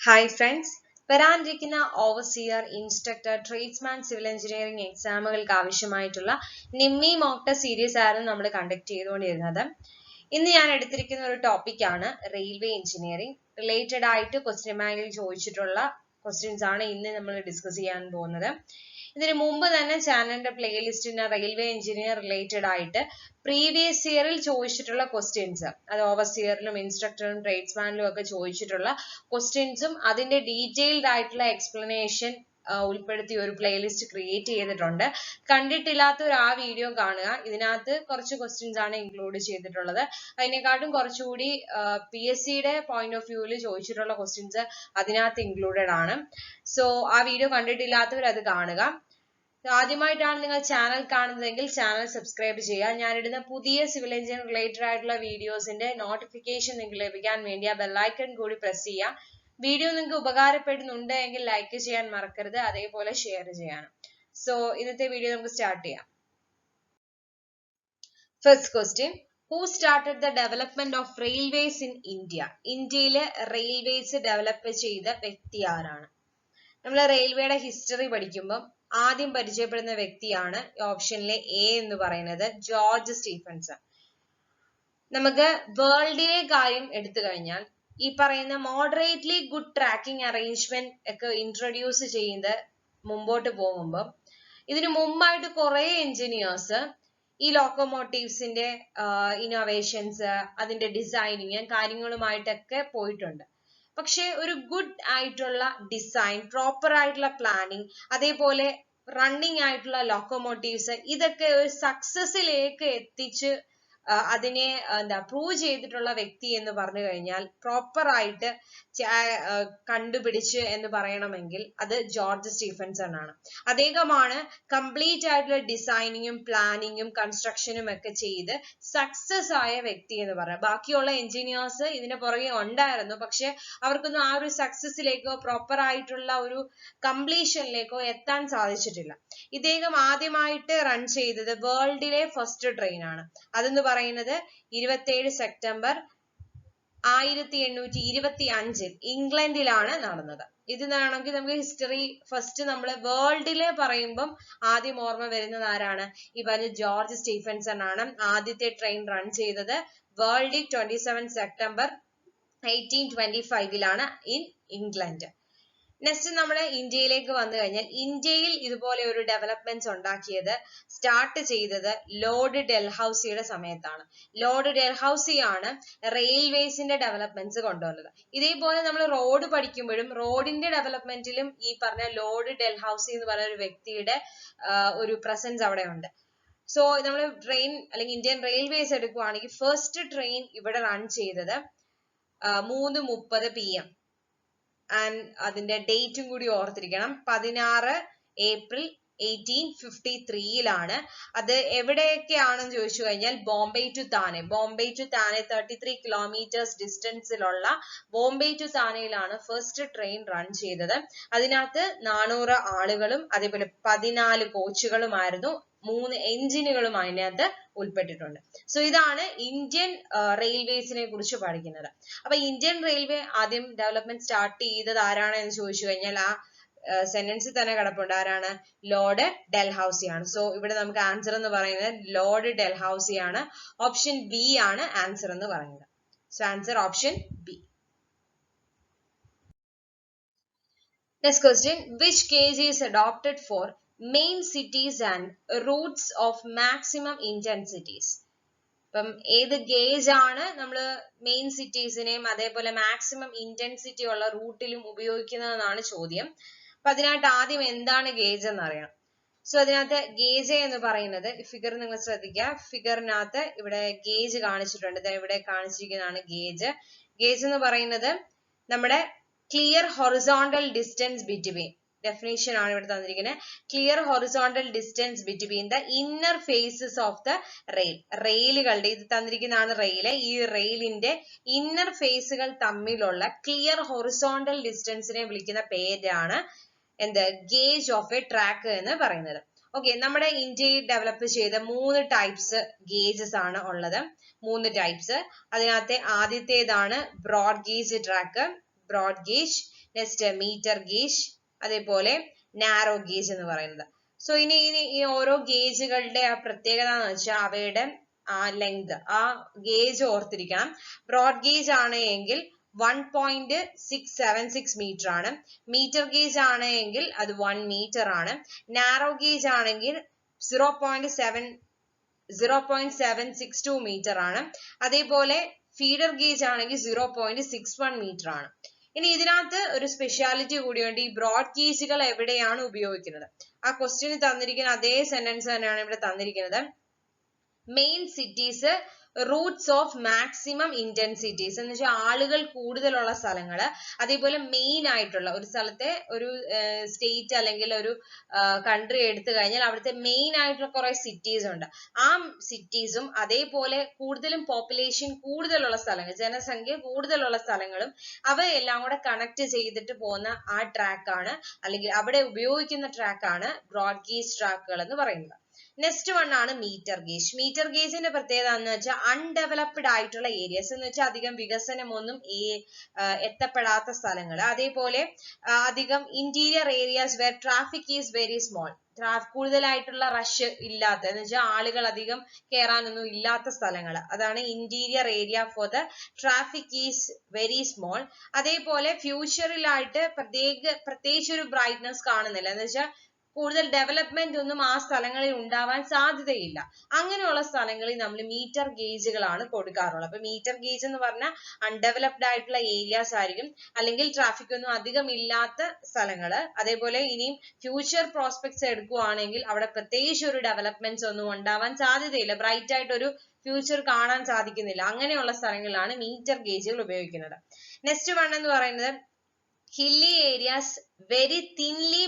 Hi friends, വരാനിരിക്കുന്ന overseer instructor tradesman civil engineering എക്സാമുകൾക്ക് ആവശ്യമായിട്ടുള്ള നിമ്മി മോക്ക് ടെസ്റ്റ് സീരീസ് ആയിരുന്നു നമ്മൾ കണ്ടക്ട് ചെയ്തുകൊണ്ടിരുന്നത്. ഇന്ന് ഞാൻ എടുത്തിരിക്കുന്ന ഒരു ടോപ്പിക്കാണ് റെയിൽവേ എഞ്ചിനീയറിംഗ് റിലേറ്റഡ് ആയിട്ട് ക്വസ്റ്റ്യൻ ബാങ്കിൽ ചോദിച്ചിട്ടുള്ള ക്വസ്റ്റ്യൻസ് ആണ് ഇന്ന് നമ്മൾ ഡിസ്കസ് ചെയ്യാൻ പോകുന്നത്. ഇതിനു മുമ്പ് തന്നെ ചാനലിന്റെ പ്ലേലിസ്റ്റിന് റെയിൽവേ എഞ്ചിനീയർ റിലേറ്റഡ് ആയിട്ട് പ്രീവിയസ് ഇയറിൽ ചോദിച്ചിട്ടുള്ള ക്വസ്റ്റ്യൻസ്, അത് ഓവർസിയറിലും ഇൻസ്ട്രക്ടറിലും ട്രേഡ്സ്മാനിലും ഒക്കെ ചോദിച്ചിട്ടുള്ള ക്വസ്റ്റ്യൻസും അതിന്റെ ഡീറ്റെയിൽഡ് ആയിട്ടുള്ള എക്സ്പ്ലനേഷൻ ഉൾപ്പെടുത്തി ഒരു പ്ലേലിസ്റ്റ് ക്രിയേറ്റ് ചെയ്തിട്ടുണ്ട്. കണ്ടിട്ടില്ലാത്തവർ ആ വീഡിയോ കാണുക. ഇതിനകത്ത് കുറച്ച് ക്വസ്റ്റ്യൻസ് ആണ് ഇൻക്ലൂഡ് ചെയ്തിട്ടുള്ളത്. അതിനെക്കാട്ടും കുറച്ചുകൂടി PSCയുടെ പോയിന്റ് ഓഫ് വ്യൂവിൽ ചോദിച്ചിട്ടുള്ള ക്വസ്റ്റ്യൻസ് അതിനകത്ത് ഇൻക്ലൂഡഡ് ആണ്. സോ ആ വീഡിയോ കണ്ടിട്ടില്ലാത്തവർ അത് കാണുക. ആദ്യമായിട്ടാണ് നിങ്ങൾ ചാനൽ കാണുന്നതെങ്കിൽ ചാനൽ സബ്സ്ക്രൈബ് ചെയ്യുക. ഞാനിടുന്ന പുതിയ സിവിൽ എഞ്ചിനീയറിംഗ് റിലേറ്റഡ് ആയിട്ടുള്ള വീഡിയോസിന്റെ നോട്ടിഫിക്കേഷൻ നിങ്ങൾക്ക് ലഭിക്കാൻ വേണ്ടി ആ ബെല്ലൈക്കൺ കൂടി പ്രസ് ചെയ്യുക. വീഡിയോ നിങ്ങൾക്ക് ഉപകാരപ്പെടുന്നുണ്ട് എങ്കിൽ ലൈക്ക് ചെയ്യാൻ മറക്കരുത്, അതേപോലെ ഷെയർ ചെയ്യാനും. സോ ഇന്നത്തെ വീഡിയോ നമുക്ക് സ്റ്റാർട്ട് ചെയ്യാം. First question, who started the development of railways in India? ഇന്ത്യയിലെ റെയിൽവേസ് ഡെവലപ്പ് ചെയ്ത വ്യക്തി ആരാണ്? നമ്മൾ റെയിൽവേയുടെ ഹിസ്റ്ററി പഠിക്കുമ്പോൾ ആദ്യം പരിചയപ്പെടുന്ന വ്യക്തിയാണ് ഓപ്ഷനിലെ എ എന്ന് പറയുന്നത് ജോർജ് സ്റ്റീഫൻസൺ. നമുക്ക് വേൾഡിലെ കാര്യം എടുത്തു കഴിഞ്ഞാൽ ഈ പറയുന്ന മോഡറേറ്റ്ലി ഗുഡ് ട്രാക്കിംഗ് അറേഞ്ച്മെന്റ് ഒക്കെ ഇൻട്രൊഡ്യൂസ് ചെയ്ത് മുമ്പോട്ട് പോകുമ്പോൾ ഇതിനു മുമ്പായിട്ട് കുറെ എഞ്ചിനീയേഴ്സ് ഈ ലോക്കോമോട്ടീവ്സിന്റെ ഇന്നോവേഷൻസ്, അതിന്റെ ഡിസൈനിങ് കാര്യങ്ങളുമായിട്ടൊക്കെ പോയിട്ടുണ്ട്. പക്ഷെ ഒരു ഗുഡ് ആയിട്ടുള്ള ഡിസൈൻ, പ്രോപ്പർ ആയിട്ടുള്ള പ്ലാനിങ്, അതേപോലെ റണ്ണിങ് ആയിട്ടുള്ള ലോക്കോമോട്ടീവ്സ്, ഇതൊക്കെ ഒരു സക്സസിലേക്ക് എത്തിച്ച് അതിനെ പ്രൂവ് ചെയ്തിട്ടുള്ള വ്യക്തി എന്ന് പറഞ്ഞു കഴിഞ്ഞാൽ പ്രോപ്പർ ആയിട്ട് കണ്ടുപിടിച്ച് എന്ന് പറയണമെങ്കിൽ അത് ജോർജ് സ്റ്റീഫൻസൺ ആണ്. അദ്ദേഹമാണ് കംപ്ലീറ്റ് ആയിട്ടുള്ള ഡിസൈനിങ്ങും പ്ലാനിങ്ങും കൺസ്ട്രക്ഷനും ഒക്കെ ചെയ്ത് സക്സസ് ആയ വ്യക്തി എന്ന് പറയാം. ബാക്കിയുള്ള എഞ്ചിനീയേഴ്സ് ഇതിന് പുറകെ ഉണ്ടായിരുന്നു, പക്ഷെ അവർക്കൊന്നും ആ ഒരു സക്സസിലേക്കോ പ്രോപ്പർ ആയിട്ടുള്ള ഒരു കംപ്ലീഷനിലേക്കോ എത്താൻ സാധിച്ചിട്ടില്ല. ഇദ്ദേഹം ആദ്യമായിട്ട് റൺ ചെയ്തത് വേൾഡിലെ ഫസ്റ്റ് ട്രെയിൻ ആണ്. അതെന്ന് പറയുന്നത് 27 സെപ്റ്റംബർ 1825 ഇംഗ്ലണ്ടിലാണ് നടന്നത്. ഇതിനാണെങ്കിൽ നമുക്ക് ഹിസ്റ്ററി ഫസ്റ്റ് നമ്മൾ വേൾഡിലെ പറയുമ്പം ആദ്യം ഓർമ്മ വരുന്നത് ആരാണ്? ഈ പറഞ്ഞ ജോർജ് സ്റ്റീഫൻസൺ ആണ്. ആദ്യത്തെ ട്രെയിൻ റൺ ചെയ്തത് വേൾഡിൽ 27 സെപ്റ്റംബർ 1825 ഇൻ ഇംഗ്ലണ്ട്. നെക്സ്റ്റ് നമ്മൾ ഇന്ത്യയിലേക്ക് വന്നു കഴിഞ്ഞാൽ ഇന്ത്യയിൽ ഇതുപോലെ ഒരു ഡെവലപ്മെന്റ്സ് ഉണ്ടാക്കിയത്, സ്റ്റാർട്ട് ചെയ്തത് ലോർഡ് ഡെൽഹൌസിയുടെ സമയത്താണ്. ലോർഡ് ഡെൽഹൌസി ആണ് റെയിൽവേസിന്റെ ഡെവലപ്മെന്റ്സ് കൊണ്ടുവന്നത്. ഇതേപോലെ നമ്മൾ റോഡ് പഠിക്കുമ്പോഴും റോഡിന്റെ ഡെവലപ്മെന്റിലും ഈ പറഞ്ഞ ലോർഡ് ഡെൽഹൌസി എന്ന് പറയുന്ന ഒരു വ്യക്തിയുടെ ഒരു പ്രസൻസ് അവിടെ ഉണ്ട്. സോ നമ്മൾ ട്രെയിൻ അല്ലെങ്കിൽ ഇന്ത്യൻ റെയിൽവേസ് എടുക്കുവാണെങ്കിൽ ഫസ്റ്റ് ട്രെയിൻ ഇവിടെ റൺ ചെയ്തത് 3:30 PM. ആൻഡ് അതിന്റെ ഡേറ്റും കൂടി ഓർത്തിരിക്കണം, 16 ഏപ്രിൽ 1853 അത് എവിടെയൊക്കെയാണെന്ന് ചോദിച്ചു കഴിഞ്ഞാൽ ബോംബെ ടു താനെ 33 കിലോമീറ്റേഴ്സ് ഡിസ്റ്റൻസിലുള്ള ബോംബെ ടു താനെയിലാണ് ഫസ്റ്റ് ട്രെയിൻ റൺ ചെയ്തത്. അതിനകത്ത് 400 ആളുകളും അതേപോലെ 14 കോച്ചുകളുമായിരുന്നു, 3 എഞ്ചിനുകളും അതിനകത്ത് ഉൾപ്പെട്ടിട്ടുണ്ട്. സോ ഇതാണ് ഇന്ത്യൻ റെയിൽവേസിനെ കുറിച്ച് പഠിക്കുന്നത്. അപ്പൊ ഇന്ത്യൻ റെയിൽവേ ആദ്യം ഡെവലപ്മെന്റ് സ്റ്റാർട്ട് ചെയ്തത് ആരാണ് എന്ന് ചോദിച്ചു കഴിഞ്ഞാൽ ആ സെന്റൻസിൽ തന്നെ കിടപ്പുണ്ട്, ആരാണ്? ലോർഡ് ഡെൽഹൌസി ആണ്. സോ ഇവിടെ നമുക്ക് ആൻസർ എന്ന് പറയുന്നത് ലോർഡ് ഡെൽഹൌസി ആണ്. ഓപ്ഷൻ ബി ആണ് ആൻസർ എന്ന് പറയുന്നത്. So answer option B. Next question, which gauge is adopted for main cities and routes of maximum intensities? അപ്പം ഏത് ഗേജ് ആണ് നമ്മൾ മെയിൻ സിറ്റീസിനെയും അതേപോലെ മാക്സിമം ഇന്റൻസിറ്റി ഉള്ള റൂട്ടിലും ഉപയോഗിക്കുന്നതെന്നാണ് ചോദ്യം. അപ്പൊ അതിനായിട്ട് ആദ്യം എന്താണ് ഗേജ് എന്ന് അറിയണം. സോ അതിനകത്ത് ഗേജ് എന്ന് പറയുന്നത്, ഫിഗർ നിങ്ങൾ ശ്രദ്ധിക്കുക, ഫിഗറിനകത്ത് ഇവിടെ ഗേജ് കാണിച്ചിട്ടുണ്ട്. ഇവിടെ കാണിച്ചിരിക്കുന്നതാണ് ഗേജ്. ഗേജ് എന്ന് പറയുന്നത് നമ്മുടെ clear horizontal distance between, definition ആണ് ഇവിടെ തന്നിരിക്കുന്നത്. Clear horizontal distance between the inner faces of the rail. റെയിലുകളുടെ ഇത് തന്നിരിക്കുന്നതാണ് റെയില്. ഈ റെയിലിന്റെ ഇന്നർ ഫേസുകൾ തമ്മിലുള്ള ക്ലിയർ ഹൊറിസോണ്ടൽ ഡിസ്റ്റൻസിനെ വിളിക്കുന്ന പേരാണ് എന്ത്? ഗേജ് ഓഫ് എ ട്രാക്ക് എന്ന് പറയുന്നത്. ഓക്കെ, നമ്മുടെ ഇന്ത്യയിൽ ഡെവലപ്പ് ചെയ്ത 3 ടൈപ്സ് ഗേജസ് ആണ് ഉള്ളത്. 3 ടൈപ്സ്. അതിനകത്തെ ആദ്യത്തേതാണ് broad gauge track, broad gauge, next metre gauge, അതേപോലെ നാരോ ഗേജ് എന്ന് പറയുന്നത്. സോ ഇനി ഈ ഓരോ ഗേജുകളുടെ ആ പ്രത്യേകത എന്ന് വെച്ചാൽ അവയുടെ ആ ലെങ്ത്, ആ ഗേജ് ഓർത്തിരിക്കണം. ബ്രോഡ് ഗേജ് ആണ് എങ്കിൽ 1.676 മീറ്റർ ആണ്. മീറ്റർ ഗേജ് ആണ് എങ്കിൽ അത് 1 മീറ്റർ ആണ്. നാരോ ഗേജ് ആണെങ്കിൽ 0.762 മീറ്റർ ആണ്. അതേപോലെ ഫീഡർ ഗേജ് ആണെങ്കിൽ 0.61 മീറ്റർ ആണ്. ഇനി ഇതിനകത്ത് ഒരു സ്പെഷ്യാലിറ്റി കൂടിയുണ്ട്. ഈ ബ്രോഡ് ഗേജുകൾ എവിടെയാണ് ഉപയോഗിക്കുന്നത്? ആ ക്വസ്റ്റ്യന് തന്നിരിക്കുന്ന അതേ സെന്റൻസ് തന്നെയാണ് ഇവിടെ തന്നിരിക്കുന്നത്. Main cities, Roots of maximum intensities എന്ന് വെച്ചാൽ ആളുകൾ കൂടുതലുള്ള സ്ഥലങ്ങള്, അതേപോലെ മെയിൻ ആയിട്ടുള്ള ഒരു സ്ഥലത്തെ ഒരു സ്റ്റേറ്റ് അല്ലെങ്കിൽ ഒരു കൺട്രി എടുത്തു കഴിഞ്ഞാൽ അവിടുത്തെ മെയിൻ ആയിട്ടുള്ള കുറെ സിറ്റീസ് ഉണ്ട്. ആ സിറ്റീസും അതേപോലെ കൂടുതലും പോപ്പുലേഷൻ കൂടുതലുള്ള സ്ഥലങ്ങൾ, ജനസംഖ്യ കൂടുതലുള്ള സ്ഥലങ്ങളും അവയെല്ലാം കൂടെ കണക്ട് ചെയ്തിട്ട് പോകുന്ന ആ ട്രാക്കാണ്, അല്ലെങ്കിൽ അവിടെ ഉപയോഗിക്കുന്ന ട്രാക്കാണ് ബ്രോഡ് ഗേജ് ട്രാക്കുകൾ എന്ന് പറയുന്നത്. നെക്സ്റ്റ് വൺ ആണ് മീറ്റർ ഗേജ്. മീറ്റർ ഗേജിന്റെ പ്രത്യേകത എന്ന് വെച്ചാൽ അൺഡെവലപ്ഡ് ആയിട്ടുള്ള ഏരിയസ് എന്ന് വെച്ചാൽ അധികം വികസനമൊന്നും എത്തപ്പെടാത്ത സ്ഥലങ്ങൾ, അതേപോലെ അധികം interior areas where traffic is very small, കൂടുതലായിട്ടുള്ള റഷ് ഇല്ലാത്ത എന്ന് വെച്ചാൽ ആളുകൾ അധികം കയറാനൊന്നും ഇല്ലാത്ത സ്ഥലങ്ങൾ, അതാണ് interior area for the traffic is very small. അതേപോലെ ഫ്യൂച്ചറിലായിട്ട് പ്രത്യേകിച്ച് ഒരു ബ്രൈറ്റ്നസ് കാണുന്നില്ല എന്ന് വെച്ചാൽ കൂടുതൽ ഡെവലപ്മെന്റ് ഒന്നും ആ സ്ഥലങ്ങളിൽ ഉണ്ടാവാൻ സാധ്യതയില്ല. അങ്ങനെയുള്ള സ്ഥലങ്ങളിൽ നമ്മൾ മീറ്റർ ഗേജുകളാണ് കൊടുക്കാറുള്ളത്. അപ്പൊ മീറ്റർ ഗേജ് എന്ന് പറഞ്ഞാൽ അൺഡെവലപ്ഡ് ആയിട്ടുള്ള ഏരിയാസ് ആയിരിക്കും, അല്ലെങ്കിൽ ട്രാഫിക് ഒന്നും അധികം ഇല്ലാത്ത സ്ഥലങ്ങള്. അതേപോലെ ഇനിയും ഫ്യൂച്ചർ പ്രോസ്പെക്ട്സ് എടുക്കുകയാണെങ്കിൽ അവിടെ പ്രത്യേകിച്ച് ഒരു ഡെവലപ്മെന്റ്സ് ഒന്നും ഉണ്ടാവാൻ സാധ്യതയില്ല, ബ്രൈറ്റ് ആയിട്ട് ഒരു ഫ്യൂച്ചർ കാണാൻ സാധിക്കുന്നില്ല. അങ്ങനെയുള്ള സ്ഥലങ്ങളിലാണ് മീറ്റർ ഗേജുകൾ ഉപയോഗിക്കുന്നത്. നെക്സ്റ്റ് വൺ എന്ന് പറയുന്നത് hilly areas, very thinly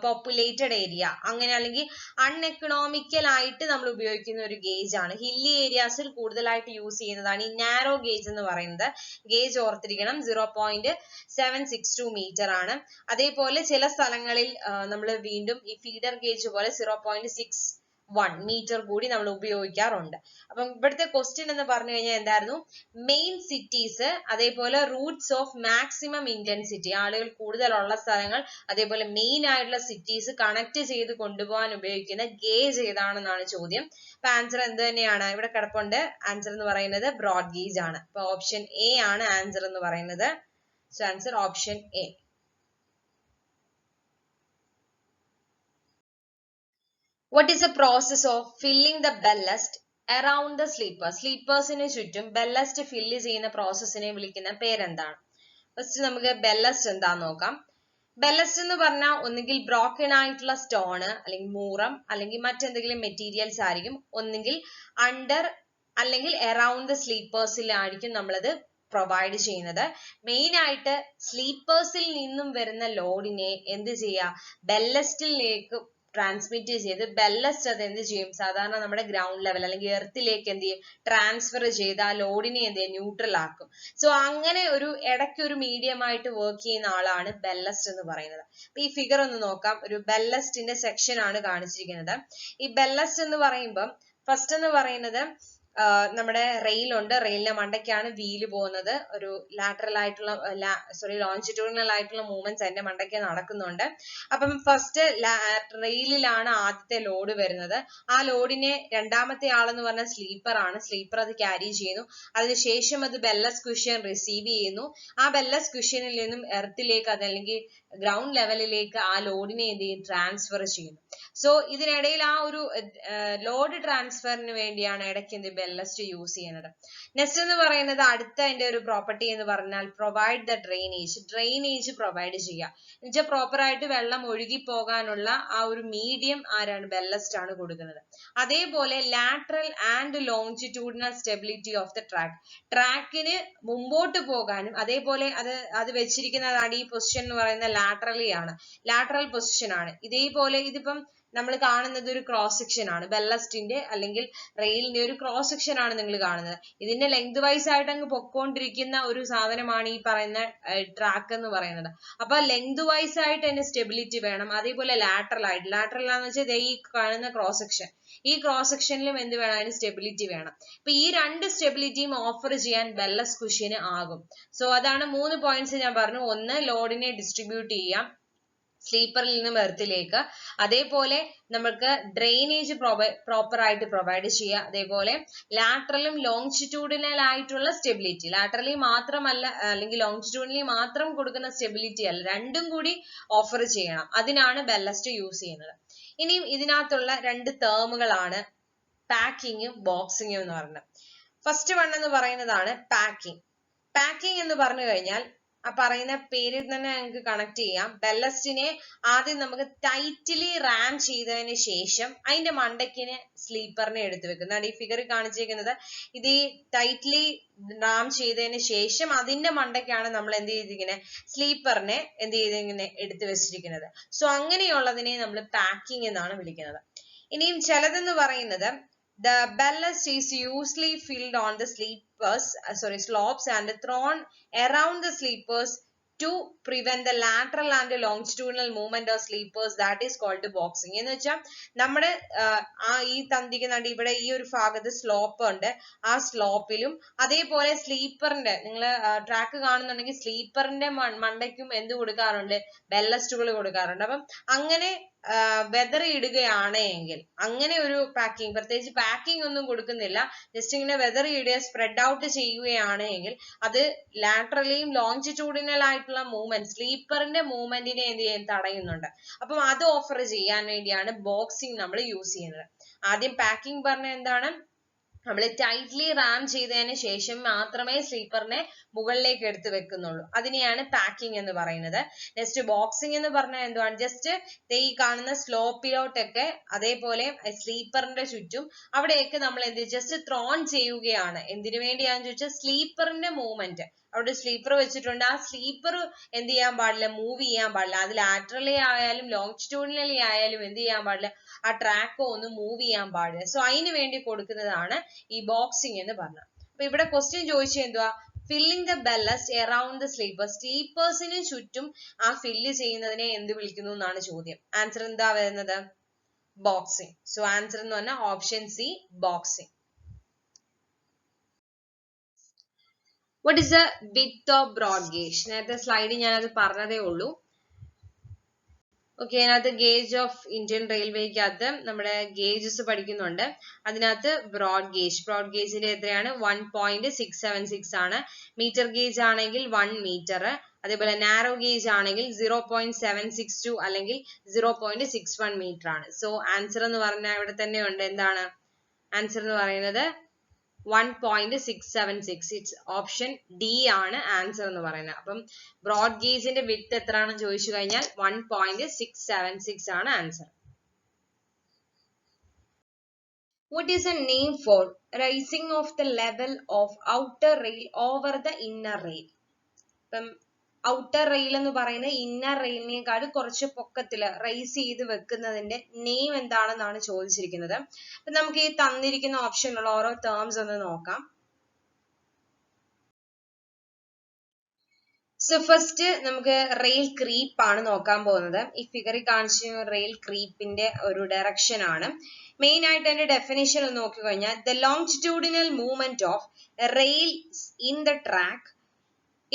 populated area, അങ്ങനെ അല്ലെങ്കിൽ അൺഎക്കണോമിക്കൽ ആയിട്ട് നമ്മൾ ഉപയോഗിക്കുന്ന ഒരു ഗേജ് ആണ്. ഹില്ലി ഏരിയാസിൽ കൂടുതലായിട്ട് യൂസ് ചെയ്യുന്നതാണ് ഈ നാരോ ഗേജ് എന്ന് പറയുന്നത്. ഗേജ് ഓർത്തിരിക്കണം, 0.762 മീറ്റർ ആണ്. അതേപോലെ ചില സ്ഥലങ്ങളിൽ നമ്മൾ വീണ്ടും ഈ ഫീഡർ ഗേജ് പോലെ 0.61 മീറ്റർ കൂടി നമ്മൾ ഉപയോഗിക്കാറുണ്ട്. അപ്പം ഇവിടുത്തെ ക്വസ്റ്റ്യൻ എന്ന് പറഞ്ഞു കഴിഞ്ഞാൽ എന്തായിരുന്നു? മെയിൻ സിറ്റീസ്, അതേപോലെ റൂട്ട്സ് ഓഫ് മാക്സിമം ഇന്റൻസിറ്റി, ആളുകൾ കൂടുതലുള്ള സ്ഥലങ്ങൾ, അതേപോലെ മെയിൻ ആയിട്ടുള്ള സിറ്റീസ് കണക്ട് ചെയ്ത് കൊണ്ടുപോകാൻ ഉപയോഗിക്കുന്ന ഗേജ് ഏതാണെന്നാണ് ചോദ്യം. അപ്പൊ ആൻസർ എന്ത് തന്നെയാണ് ഇവിടെ കിടപ്പുണ്ട്? ആൻസർ എന്ന് പറയുന്നത് ബ്രോഡ് ഗേജ് ആണ്. അപ്പൊ ഓപ്ഷൻ എ ആണ് ആൻസർ എന്ന് പറയുന്നത്. So answer option A. What is the process of filling the ballast around the sleeper? സ്ലീപ്പേഴ്സിന് ചുറ്റും ബെല്ലസ്റ്റ് ഫില്ല് ചെയ്യുന്ന പ്രോസസ്സിനെ വിളിക്കുന്ന പേരെന്താണ്? ഫസ്റ്റ് നമുക്ക് ബെല്ലസ്റ്റ് എന്താന്ന് നോക്കാം. ബെല്ലസ്റ്റ് എന്ന് പറഞ്ഞാൽ ഒന്നുകിൽ ബ്രോക്കൺ ആയിട്ടുള്ള സ്റ്റോണ്, അല്ലെങ്കിൽ മൂറം, അല്ലെങ്കിൽ മറ്റെന്തെങ്കിലും മെറ്റീരിയൽസ് ആയിരിക്കും. ഒന്നുകിൽ അണ്ടർ അല്ലെങ്കിൽ അറൌണ്ട് ദ സ്ലീപ്പേഴ്സിലായിരിക്കും നമ്മളത് പ്രൊവൈഡ് ചെയ്യുന്നത്. മെയിൻ ആയിട്ട് സ്ലീപ്പേഴ്സിൽ നിന്നും വരുന്ന ലോഡിനെ എന്ത് ചെയ്യുക? ബെല്ലസ്റ്റിലേക്ക് ട്രാൻസ്മിറ്റ് ചെയ്ത് ബെല്ലസ്റ്റ് അത് എന്ത് ചെയ്യും? സാധാരണ നമ്മുടെ ഗ്രൗണ്ട് ലെവൽ അല്ലെങ്കിൽ എർത്തിലേക്ക് എന്ത് ചെയ്യും? ട്രാൻസ്ഫർ ചെയ്ത് ആ ലോഡിനെ എന്ത് ചെയ്യും? ന്യൂട്രൽ ആക്കും. സോ അങ്ങനെ ഒരു ഇടയ്ക്ക് ഒരു മീഡിയം ആയിട്ട് വർക്ക് ചെയ്യുന്ന ആളാണ് ബെല്ലസ്റ്റ് എന്ന് പറയുന്നത്. അപ്പൊ ഈ ഫിഗർ ഒന്ന് നോക്കാം. ഒരു ബെല്ലസ്റ്റിന്റെ സെക്ഷൻ ആണ് കാണിച്ചിരിക്കുന്നത്. ഈ ബെല്ലസ്റ്റ് എന്ന് പറയുമ്പോൾ ഫസ്റ്റ് എന്ന് പറയുന്നത് നമ്മുടെ റെയിലുണ്ട്, റെയിലിന്റെ മണ്ടയ്ക്കാണ് വീല് പോകുന്നത്. ഒരു ലാറ്ററൽ ആയിട്ടുള്ള ലോഞ്ചിറ്റ്യൂഡിനൽ ആയിട്ടുള്ള മൂവ്മെന്റ്സ് അതിന്റെ മണ്ടയ്ക്ക് നടക്കുന്നുണ്ട്. അപ്പം ഫസ്റ്റ് റെയിലിലാണ് ആദ്യത്തെ ലോഡ് വരുന്നത്. ആ ലോഡിനെ രണ്ടാമത്തെ ആളെന്ന് പറഞ്ഞാൽ സ്ലീപ്പർ ആണ്. സ്ലീപ്പർ അത് ക്യാരി ചെയ്യുന്നു. അതിനുശേഷം അത് ബെല്ലസ് ക്വിഷ്യൻ റിസീവ് ചെയ്യുന്നു. ആ ബെല്ലസ് ക്വിഷ്യനിൽ നിന്നും എർത്തിലേക്ക് അതല്ലെങ്കിൽ ഗ്രൗണ്ട് ലെവലിലേക്ക് ആ ലോഡിനെ എന്ത് ചെയ്യും? ട്രാൻസ്ഫർ ചെയ്യുന്നു. സോ ഇതിനിടയിൽ ആ ഒരു ലോഡ് ട്രാൻസ്ഫറിന് വേണ്ടിയാണ് ഇടയ്ക്ക് എന്ത് ബെല്ലസ്റ്റ് യൂസ് ചെയ്യുന്നത്. നെക്സ്റ്റ് എന്ന് പറയുന്നത് അടുത്ത അതിന്റെ ഒരു പ്രോപ്പർട്ടി എന്ന് പറഞ്ഞാൽ provide the drainage. Drainage provide ചെയ്യുക എന്നുവെച്ചാൽ പ്രോപ്പർ ആയിട്ട് വെള്ളം ഒഴുകി പോകാനുള്ള ആ ഒരു മീഡിയം ആരാണ്? ബെല്ലസ്റ്റ് ആണ് കൊടുക്കുന്നത്. അതേപോലെ lateral and longitudinal stability of the track. ട്രാക്കിന് മുമ്പോട്ട് പോകാനും അതേപോലെ അത് വെച്ചിരിക്കുന്നതാണ് ഈ പൊസിഷൻ എന്ന് പറയുന്ന ലാറ്ററലി ആണ്, ലാറ്ററൽ പൊസിഷൻ ആണ്. ഇതേപോലെ ഇതിപ്പം നമ്മൾ കാണുന്നത് ഒരു ക്രോസ് സെക്ഷൻ ആണ്, ബെല്ലസ്റ്റിന്റെ അല്ലെങ്കിൽ റെയിലിന്റെ ഒരു ക്രോസ് സെക്ഷൻ ആണ് നിങ്ങൾ കാണുന്നത്. ഇതിന്റെ ലെങ്ത് വൈസ് ആയിട്ട് അങ്ങ് പൊക്കോണ്ടിരിക്കുന്ന ഒരു സാധനമാണ് ഈ പറയുന്ന ട്രാക്ക് എന്ന് പറയുന്നത്. അപ്പൊ ലെങ്ത് വൈസ് ആയിട്ട് തന്നെ സ്റ്റെബിലിറ്റി വേണം. അതേപോലെ ലാറ്ററൽ ആന്ന് വെച്ചാൽ ഈ കാണുന്ന ക്രോസ് സെക്ഷൻ, ഈ ക്രോസ് സെക്ഷനിലും എന്ത് വേണം, അതിന് സ്റ്റെബിലിറ്റി വേണം. അപ്പൊ ഈ രണ്ട് സ്റ്റെബിലിറ്റിയും ഓഫർ ചെയ്യാൻ ബെല്ലസ് കുഷ്യന് ആകും. സോ അതാണ് 3 പോയിന്റ്സ് ഞാൻ പറഞ്ഞു. ഒന്ന്, ലോഡിനെ ഡിസ്ട്രിബ്യൂട്ട് ചെയ്യാം സ്ലീപ്പറിൽ നിന്നും എർത്തിലേക്ക്. അതേപോലെ നമുക്ക് ഡ്രെയിനേജ് പ്രോപ്പർ ആയിട്ട് പ്രൊവൈഡ് ചെയ്യുക. അതേപോലെ ലാറ്ററലും ലോങ്ജിറ്റ്യൂഡിനൽ ആയിട്ടുള്ള സ്റ്റെബിലിറ്റി, ലാറ്ററലി മാത്രമല്ല അല്ലെങ്കിൽ ലോങ്ജിറ്റ്യൂഡിനലി മാത്രം കൊടുക്കുന്ന സ്റ്റെബിലിറ്റി അല്ല, രണ്ടും കൂടി ഓഫർ ചെയ്യണം. അതിനാണ് ബെല്ലസ്റ്റ് യൂസ് ചെയ്യുന്നത്. ഇനിയും ഇതിനകത്തുള്ള രണ്ട് ടേമുകളാണ് പാക്കിങ്ങും ബോക്സിങ്ങും എന്ന് പറയുന്നത്. ഫസ്റ്റ് വൺ എന്ന് പറയുന്നതാണ് പാക്കിംഗ്. പാക്കിംഗ് എന്ന് പറഞ്ഞു കഴിഞ്ഞാൽ ആ പറയുന്ന പേരിൽ തന്നെ നമുക്ക് കണക്ട് ചെയ്യാം. ബെല്ലസ്റ്റിനെ ആദ്യം നമുക്ക് ടൈറ്റ്ലി റാം ചെയ്തതിന് ശേഷം അതിന്റെ മണ്ടയ്ക്കിന് സ്ലീപ്പറിനെ എടുത്തു വെക്കുന്നതാണ് ഈ ഫിഗറിൽ കാണിച്ചിരിക്കുന്നത്. ഇത് ഈ ടൈറ്റ്ലി റാം ചെയ്തതിന് ശേഷം അതിന്റെ മണ്ടയ്ക്കാണ് നമ്മൾ എന്ത് ചെയ്തിരിക്കുന്നത്, സ്ലീപ്പറിനെ എന്ത് ചെയ്തിരിക്കുന്നത്, എടുത്തു വെച്ചിരിക്കുന്നത്. സോ അങ്ങനെയുള്ളതിനെ നമ്മൾ പാക്കിംഗ് എന്നാണ് വിളിക്കുന്നത്. ഇനിയും ചിലതെന്ന് പറയുന്നത് the ballast is usually filled on the slopes and thrown around the sleepers to prevent the lateral and longitudinal movement of sleepers. That is called boxing. എന്ന് വെച്ചാൽ നമ്മുടെ ഈ തന്നിരിക്കുന്ന ഇവിടെ ഈ ഒരു ഭാഗത്ത് സ്ലോപ്പ് ഉണ്ട്, ആ സ്ലോപ്പിലും അതേപോലെ സ്ലീപ്പറിന്റെ നിങ്ങൾ ട്രാക്ക് കാണുന്നുണ്ടെങ്കിൽ സ്ലീപ്പറിന്റെ മണ്ടയ്ക്കും എന്ത് കൊടുക്കാറുണ്ട്, ബെല്ലസ്റ്റുകൾ കൊടുക്കാറുണ്ട്. അപ്പം അങ്ങനെ വെതറി ഇടുകയാണ് എങ്കിൽ, അങ്ങനെ ഒരു പാക്കിംഗ്, പ്രത്യേകിച്ച് പാക്കിംഗ് ഒന്നും കൊടുക്കുന്നില്ല, ജസ്റ്റ് ഇങ്ങനെ വെതറി ഇടുക, സ്പ്രെഡ് ഔട്ട് ചെയ്യുകയാണ് എങ്കിൽ അത് ലാറ്ററലിയും ലോങ്ജിറ്റ്യൂഡിനൽ ആയിട്ടുള്ള മൂവ്മെന്റ്, സ്ലീപ്പറിന്റെ മൂവ്മെന്റിനെ എന്ത് ചെയ്യാൻ തടയുന്നുണ്ട്. അപ്പം അത് ഓഫർ ചെയ്യാൻ വേണ്ടിയാണ് ബോക്സിംഗ് നമ്മൾ യൂസ് ചെയ്യുന്നത്. ആദ്യം പാക്കിംഗ് പറഞ്ഞ എന്താണ്, നമ്മൾ ടൈറ്റ്ലി റാം ചെയ്തതിന് ശേഷം മാത്രമേ സ്ലീപ്പറിനെ മുകളിലേക്ക് എടുത്ത് വെക്കുന്നുള്ളൂ. അതിനെയാണ് പാക്കിംഗ് എന്ന് പറയുന്നത്. നെക്സ്റ്റ് ബോക്സിംഗ് എന്ന് പറഞ്ഞാൽ എന്തുവാണ്, ജസ്റ്റ് ഈ കാണുന്ന സ്ലോപ്പിലോട്ടൊക്കെ അതേപോലെ സ്ലീപ്പറിന്റെ ചുറ്റും അവിടെയൊക്കെ നമ്മൾ എന്ത് ജസ്റ്റ് ത്രോൺ ചെയ്യുകയാണ്. എന്തിനു വേണ്ടിയാണെന്ന് ചോദിച്ചാൽ സ്ലീപ്പറിന്റെ മൂവ്മെന്റ്, അവിടെ സ്ലീപ്പർ വെച്ചിട്ടുണ്ട്, ആ സ്ലീപ്പർ എന്ത് ചെയ്യാൻ പാടില്ല, മൂവ് ചെയ്യാൻ പാടില്ല. അത് ലാറ്ററലി ആയാലും ലോങ്ജിറ്റ്യൂഡിനലി ആയാലും എന്ത് ചെയ്യാൻ പാടില്ല, ആ ട്രാക്കോ ഒന്നും മൂവ് ചെയ്യാൻ പാടില്ല. സോ അതിന് വേണ്ടി കൊടുക്കുന്നതാണ് ഈ ബോക്സിംഗ് എന്ന് പറഞ്ഞത്. അപ്പൊ ഇവിടെ ക്വസ്റ്റ്യൻ ചോദിച്ചത് എന്തുവാ, filling the ballast around the sleepers, സ്ലീപ്പേഴ്സിന് ചുറ്റും ആ ഫില്ല് ചെയ്യുന്നതിനെ എന്ത് വിളിക്കുന്നു എന്നാണ് ചോദ്യം. ആൻസർ എന്താ വരുന്നത്, ബോക്സിംഗ്. സോ ആൻസർ എന്ന് പറഞ്ഞാൽ option C, boxing. What is the width of broad gauge? നേരത്തെ സ്ലൈഡിൽ ഞാനത് പറഞ്ഞതേ ഉള്ളൂ. ഓക്കെ, അതിനകത്ത് ഗേജ് ഓഫ് ഇന്ത്യൻ റെയിൽവേക്കകത്ത് നമ്മുടെ ഗേജസ് പഠിക്കുന്നുണ്ട്. അതിനകത്ത് ബ്രോഡ് ഗേജിന്റെ എത്രയാണ്, 1.676 ആണ്. മീറ്റർ ഗേജ് ആണെങ്കിൽ 1 മീറ്റർ. അതേപോലെ നാരോ ഗേജ് ആണെങ്കിൽ 0.762 അല്ലെങ്കിൽ 0.61 മീറ്റർ ആണ്. സോ ആൻസർ എന്ന് പറഞ്ഞാൽ ഇവിടെ തന്നെ ഉണ്ട്, എന്താണ് ആൻസർ എന്ന് പറയുന്നത് 1.676. ഇറ്റ്സ് ഓപ്ഷൻ ഡി ആണ് ആൻസർ എന്ന് പറയുന്നത്. അപ്പം ബ്രോഡ് ഗേജിന്റെ വിഡ്ത്ത് എത്രയാണെന്ന് ചോദിച്ചു കഴിഞ്ഞാൽ 1.676 ആണ് answer. What is a name for raising of the level of outer rail over the inner rail? ഇപ്പം ഔട്ടർ റെയിൽ എന്ന് പറയുന്നത് ഇന്നർ റെയിലിനേക്കാൾ കുറച്ച് പൊക്കത്തില് റൈസ് ചെയ്ത് വെക്കുന്നതിന്റെ നെയിം എന്താണെന്നാണ് ചോദിച്ചിരിക്കുന്നത്. അപ്പൊ നമുക്ക് ഈ തന്നിരിക്കുന്ന ഓപ്ഷനിലുള്ള ഓരോ ടേംസ് ഒന്ന് നോക്കാം. സോ ഫസ്റ്റ് നമുക്ക് റെയിൽ ക്രീപ്പ് ആണ് നോക്കാൻ പോകുന്നത്. ഈ ഫിഗറിൽ കാണിച്ച റെയിൽ ക്രീപ്പിന്റെ ഒരു ഡയറക്ഷൻ ആണ്. മെയിൻ ആയിട്ട് അതിന്റെ ഡെഫിനിഷൻ ഒന്ന് നോക്കി കഴിഞ്ഞാൽ the longitudinal movement of rails in the track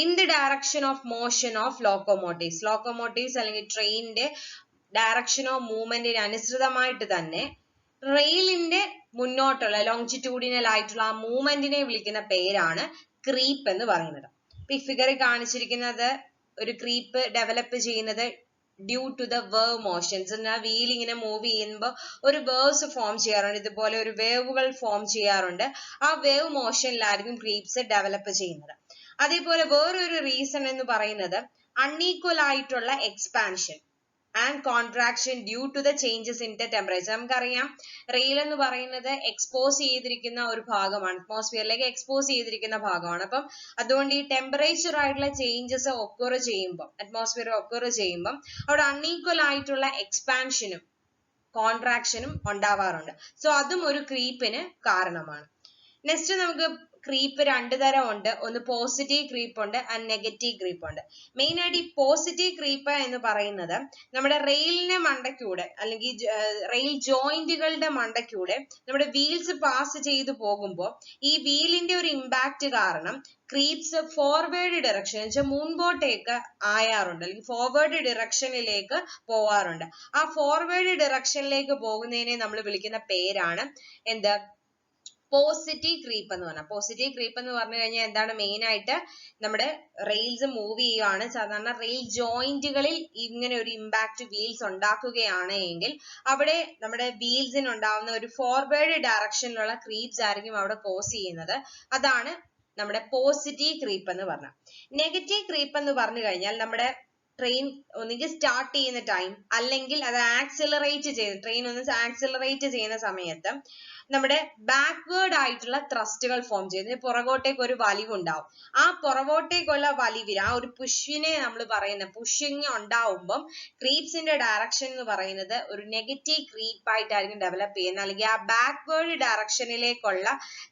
in the direction of motion of locomotives അല്ലെങ്കിൽ ട്രെയിനിന്റെ ഡയറക്ഷൻ ഓഫ് മൂവ്മെന്റിന് അനുസൃതമായിട്ട് തന്നെ റെയിലിന്റെ മുന്നോട്ടുള്ള ലോങ്ജിറ്റ്യൂഡിനൽ ആയിട്ടുള്ള ആ മൂവ്മെന്റിനെ വിളിക്കുന്ന പേരാണ് ക്രീപ്പ് എന്ന് പറയുന്നത്. ഈ ഫിഗറിൽ കാണിച്ചിരിക്കുന്നത് ഒരു ക്രീപ്പ് ഡെവലപ്പ് ചെയ്യുന്നത് due to the wave motions. Wheel ഇങ്ങനെ മൂവ് ചെയ്യുമ്പോൾ ഒരു വേവ്സ് ഫോം ചെയ്യാറുണ്ട്, ഇതുപോലെ ഒരു വേവുകൾ ഫോം ചെയ്യാറുണ്ട്. ആ വേവ് മോഷനിലായിരിക്കും ക്രീപ്സ് ഡെവലപ്പ് ചെയ്യുന്നത്. അതേപോലെ വേറൊരു റീസൺ എന്ന് പറയുന്നത് അൺഈക്വൽ ആയിട്ടുള്ള expansion and contraction due to the changes in the temperature. നമുക്കറിയാം റെയിൽ എന്ന് പറയുന്നത് എക്സ്പോസ് ചെയ്തിരിക്കുന്ന ഒരു ഭാഗമാണ്, അറ്റ്മോസ്ഫിയറിലേക്ക് എക്സ്പോസ് ചെയ്തിരിക്കുന്ന ഭാഗമാണ്. അപ്പം അതുകൊണ്ട് ഈ ടെമ്പറേച്ചർ ആയിട്ടുള്ള ചേഞ്ചസ് അറ്റ്മോസ്ഫിയർ ഒക്കർ ചെയ്യുമ്പം അവിടെ അൺഈക്വൽ ആയിട്ടുള്ള എക്സ്പാൻഷനും കോൺട്രാക്ഷനും ഉണ്ടാവാറുണ്ട്. സോ അതും ഒരു ക്രീപ്പിന് കാരണമാണ്. നെക്സ്റ്റ് നമുക്ക് ക്രീപ്പ് രണ്ട് തരം ഉണ്ട്. ഒന്ന് പോസിറ്റീവ് ക്രീപ്പ് ഉണ്ട് ആൻഡ് നെഗറ്റീവ് ക്രീപ്പ് ഉണ്ട്. മെയിൻ ആയിട്ട് ഈ പോസിറ്റീവ് ക്രീപ്പ് എന്ന് പറയുന്നത് നമ്മുടെ റെയിലിന്റെ മണ്ടയ്ക്കൂടെ അല്ലെങ്കിൽ റെയിൽ ജോയിന്റുകളുടെ മണ്ടയ്ക്കൂടെ നമ്മുടെ വീൽസ് പാസ് ചെയ്തു പോകുമ്പോൾ ഈ വീലിന്റെ ഒരു ഇമ്പാക്ട് കാരണം ക്രീപ്സ് ഫോർവേഡ് ഡിറക്ഷൻ എന്ന് വെച്ചാൽ മുൻപോട്ടേക്ക് ആയാറുണ്ട്, അല്ലെങ്കിൽ ഫോർവേഡ് ഡിറക്ഷനിലേക്ക് പോവാറുണ്ട്. ആ ഫോർവേഡ് ഡിറക്ഷനിലേക്ക് പോകുന്നതിനെ നമ്മൾ വിളിക്കുന്ന പേരാണ് എന്ത്? പോസിറ്റീവ് ക്രീപ്പ് എന്ന് പറഞ്ഞാൽ. പോസിറ്റീവ് ക്രീപ്പ് എന്ന് പറഞ്ഞു കഴിഞ്ഞാൽ എന്താണ്? മെയിൻ ആയിട്ട് നമ്മുടെ റെയിൽസ് മൂവ് ചെയ്യുകയാണ്. സാധാരണ റെയിൽ ജോയിന്റുകളിൽ ഇങ്ങനെ ഒരു ഇമ്പാക്ട് വീൽസ് ഉണ്ടാക്കുകയാണ് എങ്കിൽ അവിടെ നമ്മുടെ വീൽസിന് ഉണ്ടാവുന്ന ഒരു ഫോർവേഡ് ഡയറക്ഷനിലുള്ള ക്രീപ്സ് ആയിരിക്കും അവിടെ കോസ് ചെയ്യുന്നത്. അതാണ് നമ്മുടെ പോസിറ്റീവ് ക്രീപ്പ് എന്ന് പറഞ്ഞാൽ. നെഗറ്റീവ് ക്രീപ്പ് എന്ന് പറഞ്ഞു കഴിഞ്ഞാൽ നമ്മുടെ ട്രെയിൻ ഒന്നുകിൽ സ്റ്റാർട്ട് ചെയ്യുന്ന ടൈം അല്ലെങ്കിൽ അത് ആക്സിലറേറ്റ് ചെയ്ത് ട്രെയിൻ ഒന്ന് ആക്സിലറേറ്റ് ചെയ്യുന്ന സമയത്ത് നമ്മുടെ ബാക്ക്വേർഡ് ആയിട്ടുള്ള ത്രസ്റ്റുകൾ ഫോം ചെയ്യുന്നത്. പുറകോട്ടേക്ക് ഒരു വലിവുണ്ടാവും. ആ പുറകോട്ടേക്കുള്ള വലിവിന് ആ ഒരു പുഷിനെ നമ്മൾ പറയുന്ന പുഷിങ് ഉണ്ടാവുമ്പം ക്രീപ്സിന്റെ ഡയറക്ഷൻ എന്ന് പറയുന്നത് ഒരു നെഗറ്റീവ് ക്രീപ്പ് ആയിട്ടായിരിക്കും ഡെവലപ്പ് ചെയ്യുന്നത്. അല്ലെങ്കിൽ ആ ബാക്ക്വേർഡ് ഡയറക്ഷനിലേക്കുള്ള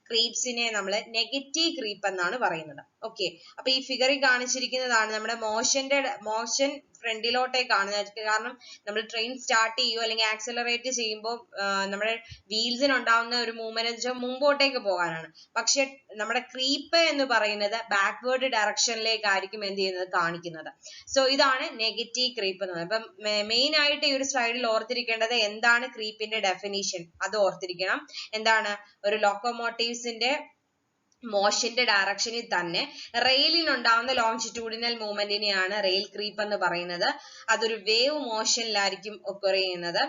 ക്രീപ്സിനെ നമ്മൾ നെഗറ്റീവ് ക്രീപ്പ് എന്നാണ് പറയുന്നത്. ഓക്കെ, അപ്പൊ ഈ ഫിഗറിൽ കാണിച്ചിരിക്കുന്നതാണ് നമ്മുടെ മോഷൻ ഫ്രണ്ടിലോട്ടേക്കാണ്. കാരണം നമ്മൾ ട്രെയിൻ സ്റ്റാർട്ട് ചെയ്യുകയോ അല്ലെങ്കിൽ ആക്സിലറേറ്റ് ചെയ്യുമ്പോൾ നമ്മുടെ വീൽസിന് ഉണ്ടാവുന്ന ഒരു മൂവ്മെന്റ് വെച്ചാൽ മുമ്പോട്ടേക്ക് പോകാനാണ്. പക്ഷെ നമ്മുടെ ക്രീപ്പ് എന്ന് പറയുന്നത് ബാക്ക്വേർഡ് ഡയറക്ഷനിലേക്കായിരിക്കും എന്ത് ചെയ്യുന്നത്? കാണിക്കുന്നത്. സോ ഇതാണ് നെഗറ്റീവ് ക്രീപ്പ് എന്ന് പറയുന്നത്. അപ്പം മെയിൻ ആയിട്ട് ഈ ഒരു സ്ലൈഡിൽ ഓർത്തിരിക്കേണ്ടത് എന്താണ് ക്രീപ്പിന്റെ ഡെഫിനിഷൻ, അത് ഓർത്തിരിക്കണം. എന്താണ്? ഒരു ലോക്കോമോട്ടീവ്സിന്റെ മോഷന്റെ ഡയറക്ഷനിൽ തന്നെ റെയിലിനുണ്ടാവുന്ന ലോഞ്ചിറ്റ്യൂഡിനൽ മൂവ്മെന്റിനെയാണ് റെയിൽ ക്രീപ്പ് എന്ന് പറയുന്നത്. അതൊരു വേവ് മോഷനിലായിരിക്കും ഒക്കർ ചെയ്യുന്നത്.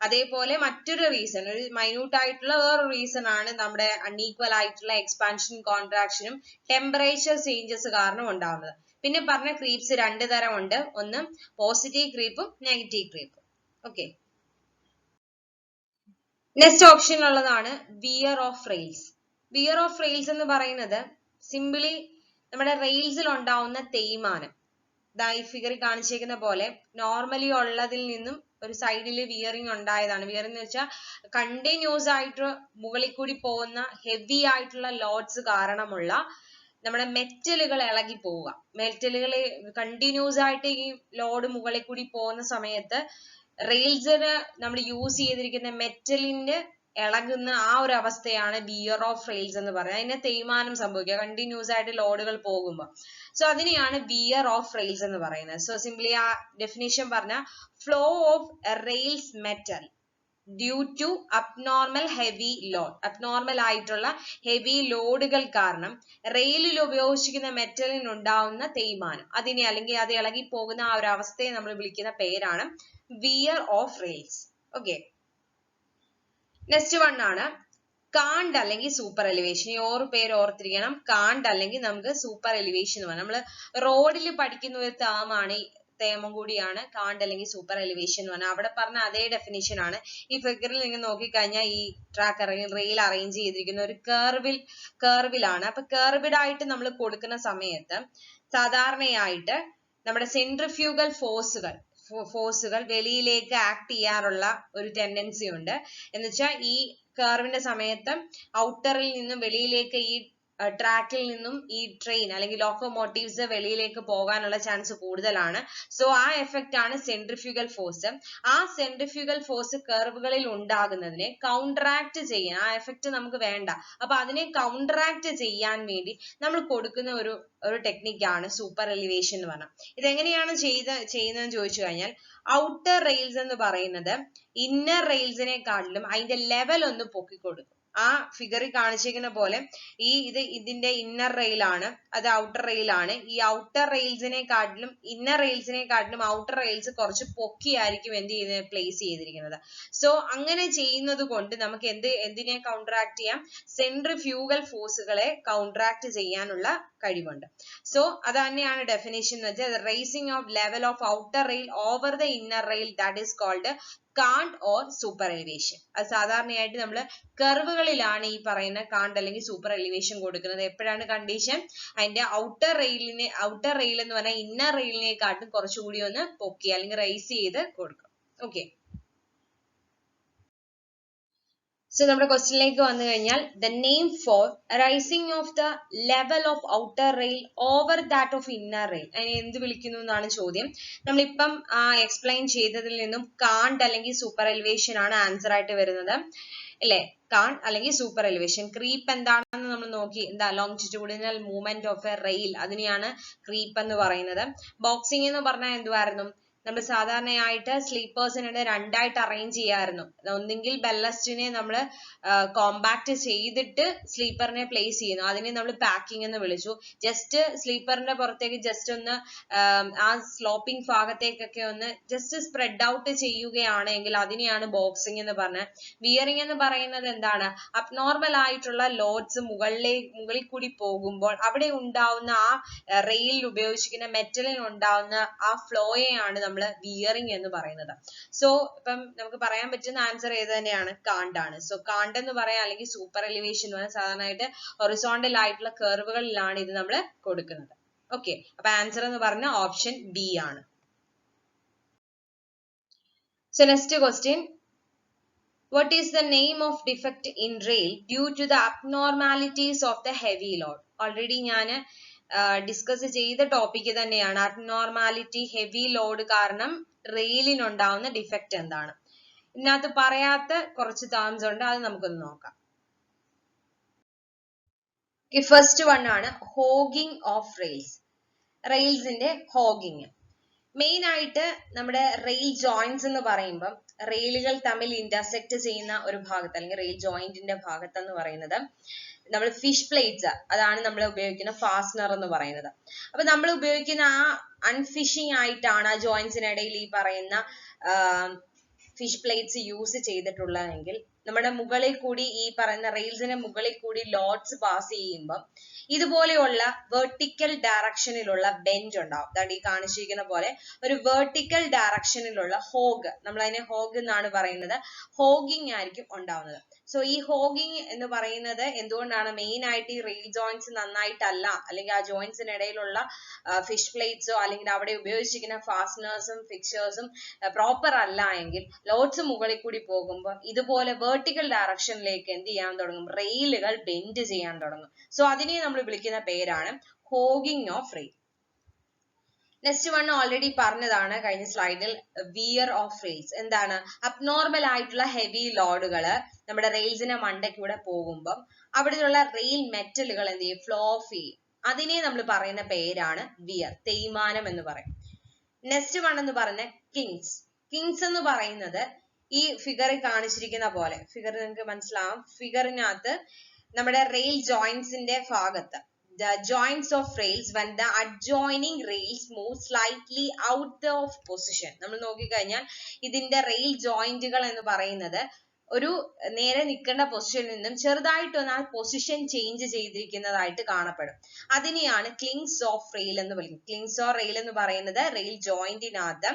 അതേപോലെ മറ്റൊരു റീസൺ, ഒരു മൈന്യൂട്ട് ആയിട്ടുള്ള വേറൊരു റീസൺ ആണ് നമ്മുടെ അൺഈക്വൽ ആയിട്ടുള്ള എക്സ്പാൻഷൻ കോൺട്രാക്ഷനും ടെമ്പറേച്ചർ ചേഞ്ചസ് കാരണം ഉണ്ടാവുന്നത്. പിന്നെ പറഞ്ഞ ക്രീപ്സ് രണ്ട് തരം ഉണ്ട്. ഒന്ന് പോസിറ്റീവ് ക്രീപ്പും നെഗറ്റീവ് ക്രീപ്പും. ഓക്കെ, നെക്സ്റ്റ് ഓപ്ഷൻ ഉള്ളതാണ് wear of rails. Wear of rails എന്ന് പറയുന്നത് സിംപിളി നമ്മുടെ റെയിൽസിൽ ഉണ്ടാവുന്ന തേയ്മാനം. ഈ ഫിഗറിൽ കാണിച്ചിരിക്കുന്ന പോലെ നോർമലി ഉള്ളതിൽ നിന്നും ഒരു സൈഡിൽ വിയറിംഗ് ഉണ്ടായതാണ്. വിയറിംഗ് എന്ന് വെച്ചാൽ കണ്ടിന്യൂസ് ആയിട്ട് മുകളിൽ കൂടി പോകുന്ന ഹെവി ആയിട്ടുള്ള ലോഡ്സ് കാരണമുള്ള നമ്മുടെ മെറ്റലുകൾ ഇളകി പോവുക. മെറ്റലുകൾ കണ്ടിന്യൂസ് ആയിട്ട് ഈ ലോഡ് മുകളിൽ കൂടി പോകുന്ന സമയത്ത് റെയിൽസിന് നമ്മൾ യൂസ് ചെയ്തിരിക്കുന്ന മെറ്റലിന്റെ ഇളകുന്ന ആ ഒരു അവസ്ഥയാണ് വിയർ ഓഫ് റെയിൽസ് എന്ന് പറയുന്നത്. അതിന് തേയ്മാനം സംഭവിക്കുക കണ്ടിന്യൂസ് ആയിട്ട് ലോഡുകൾ പോകുമ്പോൾ. സോ അതിനെയാണ് വിയർ ഓഫ് റെയിൽസ് എന്ന് പറയുന്നത്. സോ സിംപ്ലി ആ ഡെഫിനിഷൻ പറഞ്ഞ flow of rails metal due to abnormal heavy load. Abnormal ആയിട്ടുള്ള ഹെവി ലോഡുകൾ കാരണം റെയിലിൽ ഉപയോഗിച്ചിരിക്കുന്ന മെറ്റലിന് ഉണ്ടാവുന്ന തേയ്മാനം, അതിനെ അല്ലെങ്കിൽ അത് ഇളകി പോകുന്ന ആ ഒരു അവസ്ഥയെ നമ്മൾ വിളിക്കുന്ന പേരാണ് wear of rails. Okay, next one ആണ് കാണ്ട് അല്ലെങ്കിൽ സൂപ്പർ എലിവേഷൻ. ഈ പേര് ഓർത്തിരിക്കണം. കാണ്ട് അല്ലെങ്കിൽ നമുക്ക് സൂപ്പർ എലിവേഷൻ എന്ന് പറയാം. നമ്മൾ റോഡിൽ പഠിക്കുന്ന ഒരു തേമം കൂടിയാണ് കാണ്ട് അല്ലെങ്കിൽ സൂപ്പർ എലിവേഷൻ എന്ന് പറഞ്ഞാൽ. അവിടെ പറഞ്ഞ അതേ ഡെഫിനിഷൻ ആണ്. ഈ ഫിഗറിൽ നിങ്ങൾ നോക്കിക്കഴിഞ്ഞാൽ ഈ ട്രാക്ക് റെയിൽ അറേഞ്ച് ചെയ്തിരിക്കുന്ന ഒരു കേർവിലാണ്. അപ്പൊ കേർവിഡ് ആയിട്ട് നമ്മൾ കൊടുക്കുന്ന സമയത്ത് സാധാരണയായിട്ട് നമ്മുടെ സെൻട്രിഫ്യൂഗൽ ഫോഴ്സുകൾ വെളിയിലേക്ക് ആക്ട് ചെയ്യാറുള്ള ഒരു ടെൻഡൻസി ഉണ്ട്. എന്ന് വെച്ചാൽ ഈ കർവിന്റെ സമയത്ത് ഔട്ടറിൽ നിന്നും വെളിയിലേക്ക് ഈ ട്രാക്കിൽ നിന്നും ഈ ട്രെയിൻ അല്ലെങ്കിൽ ലോക്കോമോട്ടീവ്സ് വെളിയിലേക്ക് പോകാനുള്ള ചാൻസ് കൂടുതലാണ്. സോ ആ എഫക്റ്റ് ആണ് സെൻട്രിഫ്യൂഗൽ ഫോഴ്സ്. ആ സെൻട്രിഫ്യൂഗൽ ഫോഴ്സ് കർവുകളിൽ ഉണ്ടാകുന്നതിനെ കൗണ്ടറാക്ട് ചെയ്യാൻ, ആ എഫക്റ്റ് നമുക്ക് വേണ്ട, അപ്പൊ അതിനെ കൗണ്ടറാക്ട് ചെയ്യാൻ വേണ്ടി നമ്മൾ കൊടുക്കുന്ന ഒരു ടെക്നിക്കാണ് സൂപ്പർ എലിവേഷൻ എന്ന് പറഞ്ഞാൽ. ഇതെങ്ങനെയാണ് ചെയ്യുന്നതെന്ന് ചോദിച്ചു കഴിഞ്ഞാൽ, ഔട്ടർ റെയിൽസ് എന്ന് പറയുന്നത് ഇന്നർ റെയിൽസിനെക്കാട്ടിലും അതിന്റെ ലെവൽ ഒന്ന് പൊക്കിക്കൊടുക്കും. ആ ഫിഗറിൽ കാണിച്ചിരിക്കുന്ന പോലെ ഇതിന്റെ ഇന്നർ റെയിലാണ്, അത് ഔട്ടർ റെയിലാണ്. ഈ ഔട്ടർ റെയിൽസിനെക്കാട്ടിലും ഇന്നർ റെയിൽസിനെക്കാട്ടിലും ഔട്ടർ റെയിൽസ് കുറച്ച് പൊക്കിയായിരിക്കും പ്ലേസ് ചെയ്തിരിക്കുന്നത്. സോ അങ്ങനെ ചെയ്യുന്നത് കൊണ്ട് നമുക്ക് എന്തിനെ കൗണ്ടറാക്ട് ചെയ്യാം? സെൻട്രിഫ്യൂഗൽ ഫോഴ്സുകളെ കൗണ്ടറാക്ട് ചെയ്യാനുള്ള കഴിവുണ്ട്. സോ അത് തന്നെയാണ് ഡെഫിനിഷൻ എന്ന് വെച്ചാൽ raising of level of outer rail over the inner rail, that is called cant or super elevation. അത് സാധാരണയായിട്ട് നമ്മൾ കർവുകളിലാണ് ഈ പറയുന്ന കാണ്ട് അല്ലെങ്കിൽ സൂപ്പർ എലിവേഷൻ കൊടുക്കുന്നത്. എപ്പോഴാണ് കണ്ടീഷൻ? അതിന്റെ ഔട്ടർ റെയിൽ എന്ന് പറഞ്ഞാൽ ഇന്നർ റെയിലിനെക്കാട്ടും കുറച്ചുകൂടി ഒന്ന് പൊക്കി അല്ലെങ്കിൽ റൈസ് ചെയ്ത് കൊടുക്കും. ഓക്കെ, സോ നമ്മുടെ ക്വസ്റ്റ്യനിലേക്ക് വന്നു കഴിഞ്ഞാൽ the name for rising of the level of outer rail over that of inner rail, അതിനെ എന്ത് വിളിക്കുന്നു എന്നാണ് ചോദ്യം. നമ്മളിപ്പം എക്സ്പ്ലെയിൻ ചെയ്തതിൽ നിന്നും കാണ്ട് അല്ലെങ്കിൽ സൂപ്പർ എലിവേഷൻ ആണ് ആൻസർ ആയിട്ട് വരുന്നത് അല്ലെ. കാണ്ട് അല്ലെങ്കിൽ സൂപ്പർ എലിവേഷൻ. ക്രീപ്പ് എന്താണെന്ന് നമ്മൾ നോക്കി, എന്താ longitudinal movement of A rail, അതിനെയാണ് ക്രീപ്പ് എന്ന് പറയുന്നത്. ബോക്സിംഗ് എന്ന് പറഞ്ഞാൽ എന്തുവായിരുന്നു, നമ്മൾ സാധാരണയായിട്ട് സ്ലീപ്പേഴ്സിനെ രണ്ടായിട്ട് അറേഞ്ച് ചെയ്യാമായിരുന്നു. ഒന്നെങ്കിൽ ബെല്ലസ്റ്റിനെ നമ്മൾ കോമ്പാക്ട് ചെയ്തിട്ട് സ്ലീപ്പറിനെ പ്ലേസ് ചെയ്യുന്നു, അതിനെ നമ്മൾ പാക്കിംഗ് എന്ന് വിളിച്ചു. ജസ്റ്റ് സ്ലീപ്പറിന്റെ പുറത്തേക്ക് ജസ്റ്റ് ഒന്ന് ആ സ്ലോപ്പിംഗ് ഭാഗത്തേക്കൊക്കെ ഒന്ന് ജസ്റ്റ് സ്പ്രെഡ് ഔട്ട് ചെയ്യുകയാണെങ്കിൽ അതിനെയാണ് ബോക്സിംഗ് എന്ന് പറഞ്ഞത്. വിയറിംഗ് എന്ന് പറയുന്നത് എന്താണ്, അബ്നോർമൽ ആയിട്ടുള്ള ലോഡ്സ് മുകളിൽ കൂടി പോകുമ്പോൾ അവിടെ ഉണ്ടാവുന്ന ആ റെയിലിൽ ഉപയോഗിച്ചിരിക്കുന്ന മെറ്റലിൽ ഉണ്ടാവുന്ന ആ ഫ്ലോയെയാണ് നമ്മൾ വിയറിംഗ് എന്ന് പറയുന്നത്. സോ ഇപ്പം നമുക്ക് പറയാൻ പറ്റുന്ന ആൻസർ ഏത് തന്നെയാണ്, കാണ്ടാണ്. സോ കാണ്ട് എന്ന് പറയാം അല്ലെങ്കിൽ സൂപ്പർ എലിവേഷൻ എന്ന് പറയാം. സാധാരണയായിട്ട് ഹൊറിസോണ്ടൽ ആയിട്ടുള്ള കർവുകളിലാണ് ഇത് നമ്മൾ കൊടുക്കുന്നത്. ഓക്കെ, അപ്പൊ ആൻസർ എന്ന് പറഞ്ഞ ഓപ്ഷൻ ബി ആണ്. So next question, what is the name of defect in rail due to the abnormalities of the heavy load? Already ഞാൻ ഡിസ്കസ് ചെയ്ത ടോപ്പിക് തന്നെയാണ്. അബ്നോർമാലിറ്റി, ഹെവി ലോഡ് കാരണം റെയിലിനുണ്ടാവുന്ന ഡിഫക്റ്റ് എന്താണ്. ഇതിനകത്ത് പറയാത്ത കുറച്ച് ടേംസ് ഉണ്ട്, അത് നമുക്കൊന്ന് നോക്കാം. ഫസ്റ്റ് വൺ ആണ് ഹോഗിങ് ഓഫ് റെയിൽസ്. റെയിൽസിന്റെ ഹോഗിങ് മെയിൻ ആയിട്ട് നമ്മുടെ റെയിൽ ജോയിന്റ്സ് എന്ന് പറയുമ്പം റെയിലുകൾ തമ്മിൽ ഇന്റർസെക്ട് ചെയ്യുന്ന ഒരു ഭാഗത്ത് അല്ലെങ്കിൽ റെയിൽ ജോയിന്റിന്റെ ഭാഗത്ത് എന്ന് പറയുന്നത് നമ്മൾ ഫിഷ് പ്ലേറ്റ്സ്, അതാണ് നമ്മൾ ഉപയോഗിക്കുന്ന ഫാസ്റ്റനർ എന്ന് പറയുന്നത്. അപ്പൊ നമ്മൾ ഉപയോഗിക്കുന്ന ആ അൺഫിഷിംഗ് ആയിട്ടാണ് ആ ജോയിന്റ്സിനിടയിൽ ഈ പറയുന്ന ഫിഷ് പ്ലേറ്റ്സ് യൂസ് ചെയ്തിട്ടുള്ളതെങ്കിൽ നമ്മുടെ മുകളിൽ കൂടി ഈ പറയുന്ന റെയിൽസിന്റെ മുകളിൽ കൂടി ലോഡ്സ് പാസ് ചെയ്യുമ്പോൾ ഇതുപോലെയുള്ള വെർട്ടിക്കൽ ഡയറക്ഷനിലുള്ള ബെൻഡ് ഉണ്ടാവും. അതാണ് ഈ കാണിച്ചിരിക്കുന്ന പോലെ ഒരു വെർട്ടിക്കൽ ഡയറക്ഷനിലുള്ള ഹോഗ്, നമ്മൾ അതിനെ ഹോഗ് എന്നാണ് പറയുന്നത്. ഹോഗിങ് ആയിരിക്കും ഉണ്ടാവുന്നത്. സോ ഈ ഹോഗിങ് എന്ന് പറയുന്നത് എന്തുകൊണ്ടാണ്, മെയിൻ ആയിട്ട് ഈ റെയിൽ ജോയിന്റ്സ് നന്നായിട്ടല്ല അല്ലെങ്കിൽ ആ ജോയിന്റ്സിനിടയിലുള്ള ഫിഷ് പ്ലേറ്റ്സോ അല്ലെങ്കിൽ അവിടെ ഉപയോഗിച്ചിരിക്കുന്ന ഫാസ്റ്റനേഴ്സും ഫിക്സേഴ്സും പ്രോപ്പർ അല്ല എങ്കിൽ ലോഡ്സ് മുകളിൽ കൂടി പോകുമ്പോൾ ഇതുപോലെ വെർട്ടിക്കൽ ഡയറക്ഷനിലേക്ക് എന്ത് ചെയ്യാൻ തുടങ്ങും, റെയിലുകൾ ബെൻഡ് ചെയ്യാൻ തുടങ്ങും. സോ അതിനെ നമ്മൾ വിളിക്കുന്ന പേരാണ് hogging of rail. Next one already പറഞ്ഞതാണ് കഴിഞ്ഞ സ്ലൈഡിൽ, വിയർ ഓഫ് റെയിൽസ്. എന്താണ്, അബ്നോർമൽ ആയിട്ടുള്ള ഹെവി ലോഡുകൾ നമ്മുടെ റെയിൽസിന്റെ മണ്ടയ്ക്കൂടെ പോകുമ്പോൾ അവിടെയുള്ള റെയിൽ മെറ്റലുകൾ എന്ത് ചെയ്യും, ഫ്ലോ ഓഫ് ചെയ്യും. അതിനെ നമ്മൾ പറയുന്ന പേരാണ് വിയർ, തേയ്മാനം എന്ന് പറയും. നെക്സ്റ്റ് വൺ എന്ന് പറഞ്ഞ കിങ്സ്. കിങ്സ് എന്ന് പറയുന്നത് ഈ ഫിഗറിൽ കാണിച്ചിരിക്കുന്ന പോലെ, ഫിഗർ നിങ്ങൾക്ക് മനസ്സിലാവും, ഫിഗറിനകത്ത് നമ്മുടെ റെയിൽ ജോയിന്റ്സിന്റെ ഭാഗത്ത് the joints of rails when the adjoining rails move slightly out of position. നമ്മൾ നോക്കിക്കഴിഞ്ഞാൽ ഇതിന്റെ റെയിൽ ജോയിന്റുകൾ എന്ന് പറയുന്നത് ഒരു നേരെ നിൽക്കേണ്ട പൊസിഷനിൽ നിന്നും ചെറുതായിട്ടൊന്ന് ആ പൊസിഷൻ ചേഞ്ച് ചെയ്തിരിക്കുന്നതായിട്ട് കാണപ്പെടും. അതിനെയാണ് ക്ലിങ്സ് ഓഫ് റെയിൽ എന്ന് വിളിക്കുന്നത്. ക്ലിങ്സ് ഓഫ് റെയിൽ എന്ന് പറയുന്നത് റെയിൽ ജോയിന്റിനകത്ത്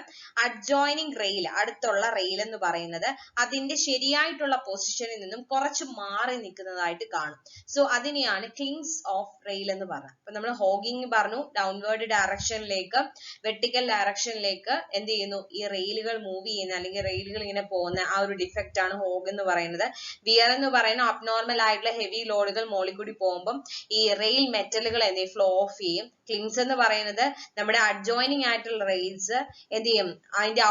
അഡ്ജോയിനിങ് റെയിൽ, അടുത്തുള്ള റെയിൽ എന്ന് പറയുന്നത് അതിന്റെ ശരിയായിട്ടുള്ള പൊസിഷനിൽ നിന്നും കുറച്ച് മാറി നിൽക്കുന്നതായിട്ട് കാണും. സോ അതിനെയാണ് ക്ലിങ്സ് ഓഫ് റെയിൽ എന്ന് പറഞ്ഞത്. അപ്പൊ നമ്മൾ ഹോഗിങ് പറഞ്ഞു, ഡൗൺവേർഡ് ഡയറക്ഷനിലേക്ക് വെർട്ടിക്കൽ ഡയറക്ഷനിലേക്ക് എന്ത് ചെയ്യുന്നു, ഈ റെയിലുകൾ മൂവ് ചെയ്യുന്ന അല്ലെങ്കിൽ റെയിലുകൾ ഇങ്ങനെ പോകുന്ന ആ ഒരു ഡിഫക്റ്റ് ആണ് ഹോഗ് എന്ന് പറയുന്നത്. വിയർ എന്ന് പറയുന്ന അബ്നോർമൽ ആയിട്ടുള്ള ഹെവി ലോഡുകൾ മോളിൽ കൂടി പോകുമ്പോൾ ഈ റെയിൽ മെറ്റലുകൾ എന്ത് ചെയ്യും, ഫ്ലോ ഓഫ് ചെയ്യും. ക്ലിങ്സ് എന്ന് പറയുന്നത് നമ്മുടെ അഡ്ജോയിനിങ് ആയിട്ടുള്ള റെയിൽസ് എന്ത് ചെയ്യും, അതിന്റെ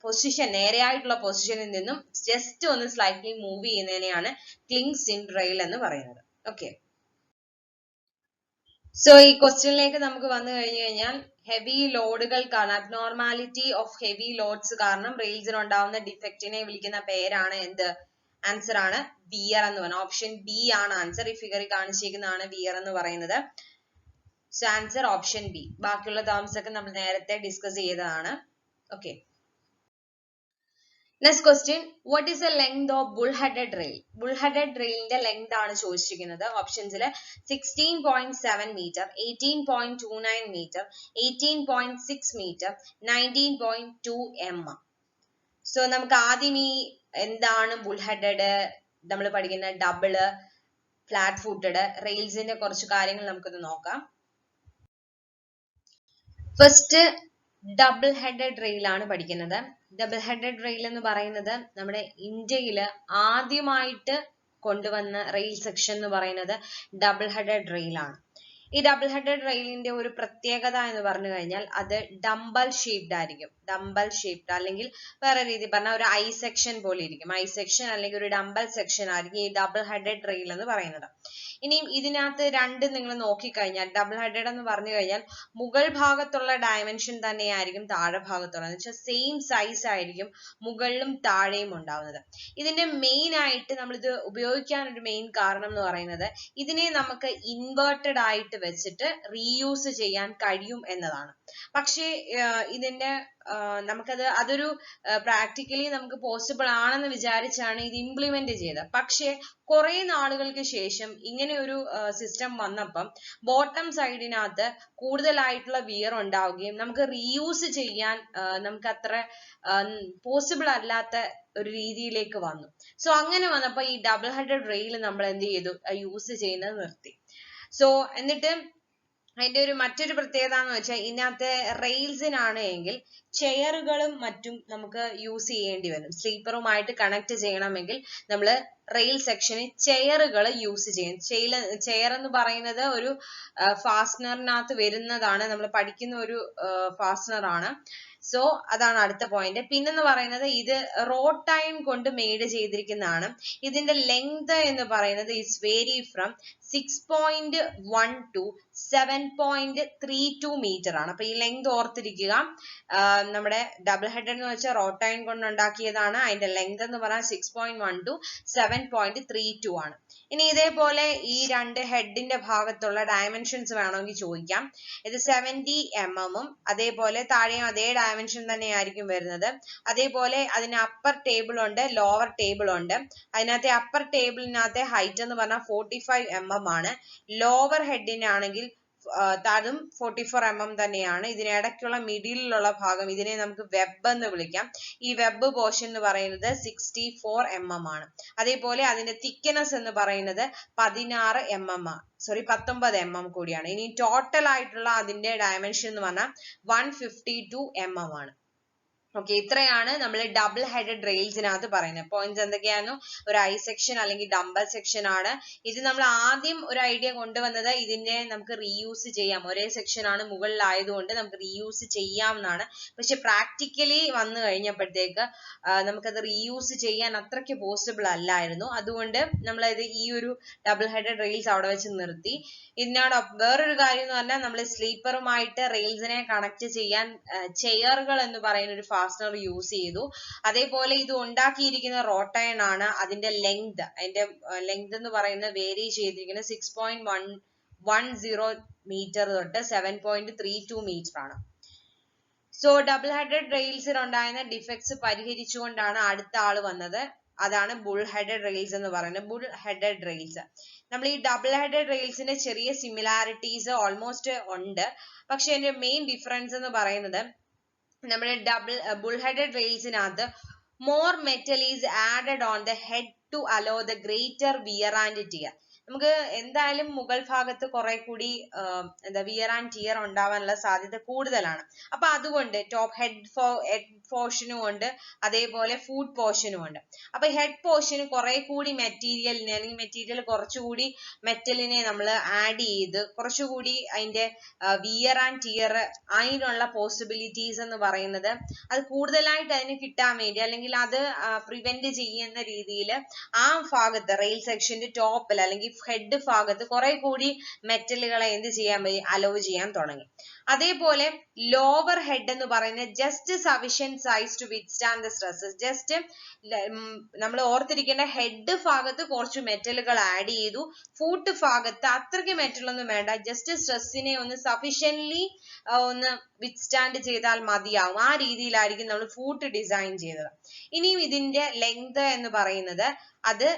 പൊസിഷൻ നേരെയായിട്ടുള്ള പൊസിഷനിൽ നിന്നും ജസ്റ്റ് ഒന്ന് സ്ലൈറ്റ്ലി മൂവ് ചെയ്യുന്നതിനെയാണ് ക്ലിങ്സ് ഇൻ റെയിൽ എന്ന് പറയുന്നത്. ഓക്കെ, സോ ഈ ക്വസ്റ്റ്യനിലേക്ക് നമുക്ക് വന്നു കഴിഞ്ഞു കഴിഞ്ഞാൽ ഹെവി ലോഡുകൾ കാരണം, അബ്നോർമാലിറ്റി ഓഫ് ഹെവി ലോഡ്സ് കാരണം റെയിൽസിന് ഉണ്ടാവുന്ന ഡിഫക്റ്റിനെ വിളിക്കുന്ന പേരാണ് എന്ത്, ആൻസർ ആണ് വിയർ എന്ന് പറയുന്നത്. ഓപ്ഷൻ ബി ആണ് ആൻസർ. ഈ ഫിഗറിൽ കാണിച്ചിരിക്കുന്നതാണ് വിയർ എന്ന് പറയുന്നത്. So answer option B. ബാക്കിയുള്ള ടേംസ് ഒക്കെ നമ്മൾ നേരത്തെ ഡിസ്കസ് ചെയ്തതാണ്. Okay, next question, what is the length of bull headed rail? Bull headed റെയിലിന്റെ ലെങ്ത് ആണ് ചോദിച്ചിരിക്കുന്നത്. ഓപ്ഷൻസിൽ 16.7 metre, 18.29 metre, 18.6 metre, 19.2 mm. So നമുക്ക് ആദ്യം ഈ എന്താണ് ബുൾ ഹെഡഡ്, നമ്മൾ പഠിക്കുന്ന ഡബിള്, ഫ്ലാറ്റ് ഫുട്ടഡ് റെയിൽസിന്റെ കുറച്ച് കാര്യങ്ങൾ നമുക്കൊന്ന് നോക്കാം. ഫസ്റ്റ് ഡബിൾ ഹെഡഡ് റെയിൽ ആണ് പഠിക്കുന്നത്. ഡബിൾ ഹെഡഡ് റെയിൽ എന്ന് പറയുന്നത് നമ്മുടെ ഇന്ത്യയിൽ ആദ്യമായിട്ട് കൊണ്ടുവന്ന റെയിൽ സെക്ഷൻ എന്ന് പറയുന്നത് ഡബിൾ ഹെഡഡ് റെയിൽ ആണ്. ഈ ഡബിൾ ഹെഡഡ് റെയിലിന്റെ ഒരു പ്രത്യേകത എന്ന് പറഞ്ഞു കഴിഞ്ഞാൽ അത് ഡംബൽ ഷേപ്ഡ് ആയിരിക്കും. ഡംബൽ ഷേപ്ഡ് അല്ലെങ്കിൽ വേറെ രീതി പറഞ്ഞാൽ ഒരു ഐ സെക്ഷൻ പോലെ ഇരിക്കും. ഐ സെക്ഷൻ അല്ലെങ്കിൽ ഒരു ഡംബൽ സെക്ഷൻ ആയിരിക്കും ഈ ഡബിൾ ഹെഡഡ് റെയിൽ എന്ന് പറയുന്നത്. ഇനിയും ഇതിനകത്ത് രണ്ട് നിങ്ങൾ നോക്കിക്കഴിഞ്ഞാൽ ഡബിൾ ഹെഡഡ് എന്ന് പറഞ്ഞു കഴിഞ്ഞാൽ മുകൾ ഭാഗത്തുള്ള ഡയമെൻഷൻ തന്നെയായിരിക്കും താഴെ ഭാഗത്തുള്ളത്. എന്ന് വെച്ചാൽ സെയിം സൈസ് ആയിരിക്കും മുകളിലും താഴെയും ഉണ്ടാവുന്നത്. ഇതിന്റെ മെയിൻ ആയിട്ട് നമ്മൾ ഇത് ഉപയോഗിക്കാൻ ഒരു മെയിൻ കാരണം എന്ന് പറയുന്നത് ഇതിനെ നമുക്ക് ഇൻവേർട്ടഡ് ആയിട്ട് വെച്ചിട്ട് റീയൂസ് ചെയ്യാൻ കഴിയും എന്നതാണ്. പക്ഷേ ഇതിന്റെ അതൊരു പ്രാക്ടിക്കലി നമുക്ക് പോസിബിൾ ആണെന്ന് വിചാരിച്ചാണ് ഇത് ഇംപ്ലിമെന്റ് ചെയ്തത്. പക്ഷേ കുറെ നാളുകൾക്ക് ശേഷം ഇങ്ങനെ ഒരു സിസ്റ്റം വന്നപ്പം ബോട്ടം സൈഡിനകത്ത് കൂടുതലായിട്ടുള്ള വിയർ ഉണ്ടാവുകയും നമുക്ക് റീയൂസ് ചെയ്യാൻ നമുക്ക് അത്ര പോസിബിൾ അല്ലാത്ത ഒരു രീതിയിലേക്ക് വന്നു. സോ അങ്ങനെ വന്നപ്പോൾ ഈ ഡബിൾ ഹെഡഡ് റെയിൽ നമ്മൾ എന്ത് ചെയ്തു, യൂസ് ചെയ്യുന്നത് നിർത്തി. സോ എന്നിട്ട് അതിന്റെ ഒരു മറ്റൊരു പ്രത്യേകത എന്ന് വെച്ചാൽ ഇതിനകത്ത് റെയിൽസിനാണ് എങ്കിൽ ചെയറുകളും മറ്റും നമുക്ക് യൂസ് ചെയ്യേണ്ടി വരും. സ്ലീപ്പറുമായിട്ട് കണക്ട് ചെയ്യണമെങ്കിൽ നമ്മൾ റെയിൽ സെക്ഷനിൽ ചെയറുകൾ യൂസ് ചെയ്യും. ചെയർ എന്ന് പറയുന്നത് ഒരു ഫാസ്റ്റനറിനകത്ത് വരുന്നതാണ്, നമ്മൾ പഠിക്കുന്ന ഒരു ഫാസ്റ്റനർ ആണ്. സോ അതാണ് അടുത്ത പോയിന്റ്. പിന്നെന്ന് പറയുന്നത് ഇത് റോഡ് ടൈം കൊണ്ട് മെയ്ഡ് ചെയ്തിരിക്കുന്നതാണ്. ഇതിന്റെ ലെങ്ത് എന്ന് പറയുന്നത് is vary from 6.1 to 7.32 metre ആണ്. അപ്പൊ ഈ ലെങ്ത് ഓർത്തിരിക്കുക. നമ്മുടെ ഡബിൾ ഹെഡ് എന്ന് വെച്ചാൽ റോഡ് ടൈം കൊണ്ട് ഉണ്ടാക്കിയതാണ്. അതിന്റെ ലെങ്ത് എന്ന് പറഞ്ഞാൽ 6.1 to 7.32 ആണ്. ഇനി ഇതേപോലെ ഈ രണ്ട് ഹെഡിന്റെ ഭാഗത്തുള്ള ഡയമെൻഷൻസ് വേണമെങ്കിൽ ചോദിക്കാം. ഇത് 70 mm അതേപോലെ താഴെയും അതേ ഡയമെൻഷൻ തന്നെയായിരിക്കും വരുന്നത്. അതേപോലെ അതിന് അപ്പർ ടേബിൾ ഉണ്ട്, ലോവർ ടേബിൾ ഉണ്ട്. അതിനകത്തെ അപ്പർ ടേബിളിനകത്തെ ഹൈറ്റ് എന്ന് പറഞ്ഞാൽ 45 mm ആണ്. ലോവർ ഹെഡിനാണെങ്കിൽ അതും 44 mm തന്നെയാണ്. ഇതിനിടയ്ക്കുള്ള മിഡിലുള്ള ഭാഗം ഇതിനെ നമുക്ക് വെബ് എന്ന് വിളിക്കാം. ഈ വെബ് പോർഷൻ എന്ന് പറയുന്നത് 64 mm ആണ്. അതേപോലെ അതിന്റെ തിക്നെസ് എന്ന് പറയുന്നത് 19 mm കൂടിയാണ്. ഇനി ടോട്ടൽ ആയിട്ടുള്ള അതിന്റെ ഡയമെൻഷൻ എന്ന് പറഞ്ഞാൽ 152 mm ആണ്. ഓക്കെ, ഇത്രയാണ് നമ്മൾ ഡബിൾ ഹെഡഡ് റെയിൽസിനകത്ത് പറയുന്നത്. പോയിന്റ്സ് എന്തൊക്കെയായിരുന്നു? ഒരു ഐ സെക്ഷൻ അല്ലെങ്കിൽ ഡംബൽ സെക്ഷൻ ആണ്. ഇത് നമ്മൾ ആദ്യം ഒരു ഐഡിയ കൊണ്ടുവന്നത് ഇതിനെ നമുക്ക് റീയൂസ് ചെയ്യാം, ഒരേ സെക്ഷൻ ആണ് മുകളിലായതുകൊണ്ട് നമുക്ക് റീയൂസ് ചെയ്യാം എന്നാണ്. പക്ഷെ പ്രാക്ടിക്കലി വന്നു കഴിഞ്ഞപ്പോഴത്തേക്ക് നമുക്കത് റീയൂസ് ചെയ്യാൻ അത്രയ്ക്ക് പോസിബിൾ അല്ലായിരുന്നു. അതുകൊണ്ട് നമ്മളത് ഈ ഒരു ഡബിൾ ഹെഡഡ് റെയിൽസ് അവിടെ വെച്ച് നിർത്തി. ഇതിനോടൊപ്പം വേറൊരു കാര്യം എന്ന് പറഞ്ഞാൽ നമ്മൾ സ്ലീപ്പറുമായിട്ട് റെയിൽസിനെ കണക്ട് ചെയ്യാൻ ചെയറുകൾ എന്ന് പറയുന്ന ഒരു ഫാസ്റ്റനർ യൂസ് ചെയ്തു. അതേപോലെ ഇത് ഉണ്ടാക്കിയിരിക്കുന്ന റോഡ് ടൈം ആണ്. അതിന്റെ ലെങ്ത് എന്ന് പറയുന്നത് വേരി ചെയ്തിരിക്കുന്നത് 6.10 മീറ്റർ തൊട്ട് 7.32 മീറ്റർ ആണ്. സോ ഡബിൾ ഹെഡഡ് റെയിൽസിൽ ഉണ്ടായിരുന്ന ഡിഫക്ട്സ് പരിഹരിച്ചുകൊണ്ടാണ് അടുത്ത ആള് വന്നത്. അതാണ് ബുൾ ഹെഡഡ് റെയിൽസ് എന്ന് പറയുന്നത്. ബുൾ ഹെഡഡ് റെയിൽസ് നമ്മൾ ഈ ഡബിൾ ഹെഡഡ് റെയിൽസിന്റെ ചെറിയ സിമിലാരിറ്റീസ് ഓൾമോസ്റ്റ് ഉണ്ട്. പക്ഷെ അതിന്റെ മെയിൻ ഡിഫറൻസ് എന്ന് പറയുന്നത് നമ്മുടെ ബുൾ ഹെഡഡ് റെയിൽസിനകത്ത് more metal is added on the head to allow the greater wear and tear. നമുക്ക് എന്തായാലും മുകൾ ഭാഗത്ത് കുറെ കൂടി വിയർ ആൻഡ് ടിയർ ഉണ്ടാവാനുള്ള സാധ്യത കൂടുതലാണ്. അപ്പൊ അതുകൊണ്ട് ടോപ്പ് ഹെഡ് പോർഷനും ഉണ്ട്, അതേപോലെ ഫുഡ് പോർഷനും ഉണ്ട്. അപ്പൊ ഹെഡ് പോർഷന് കുറെ കൂടി മെറ്റീരിയൽ കുറച്ചുകൂടി മെറ്റലിനെ നമ്മൾ ആഡ് ചെയ്ത് കുറച്ചുകൂടി അതിന്റെ വിയർ ആൻഡ് ടിയർ അതിനുള്ള പോസിബിലിറ്റീസ് എന്ന് പറയുന്നത് അത് കൂടുതലായിട്ട് അതിന് കിട്ടാൻ വേണ്ടി അല്ലെങ്കിൽ അത് പ്രിവെന്റ് ചെയ്യുന്ന രീതിയിൽ ആ ഭാഗത്ത് റെയിൽ സെക്ഷന്റെ ടോപ്പിൽ അല്ലെങ്കിൽ ഹെഡ് ഭാഗത്ത് കുറെ കൂടി മെറ്റലുകളെ എന്ത് ചെയ്യാൻ അലോ ചെയ്യാൻ തുടങ്ങി. അതേപോലെ ലോവർ ഹെഡ് എന്ന് പറയുന്നത് just sufficient size to withstand the stresses. Just നമ്മൾ ഓർത്തിരിക്കേണ്ട ഹെഡ് ഭാഗത്ത് കുറച്ച് മെറ്റലുകൾ ആഡ് ചെയ്തു, ഫൂട്ട് ഭാഗത്ത് അത്രയ്ക്ക് മെറ്റൽ ഒന്നും വേണ്ട, ജസ്റ്റ് സ്ട്രെസ്സിനെ ഒന്ന് സഫിഷ്യന്റ്ലി ഒന്ന് വിത്ത്സ്റ്റാൻഡ് ചെയ്താൽ മതിയാവും. ആ രീതിയിലായിരിക്കും നമ്മൾ ഫൂട്ട് ഡിസൈൻ ചെയ്തത്. ഇനിയും ഇതിന്റെ ലെങ്ത് എന്ന് പറയുന്നത് അത്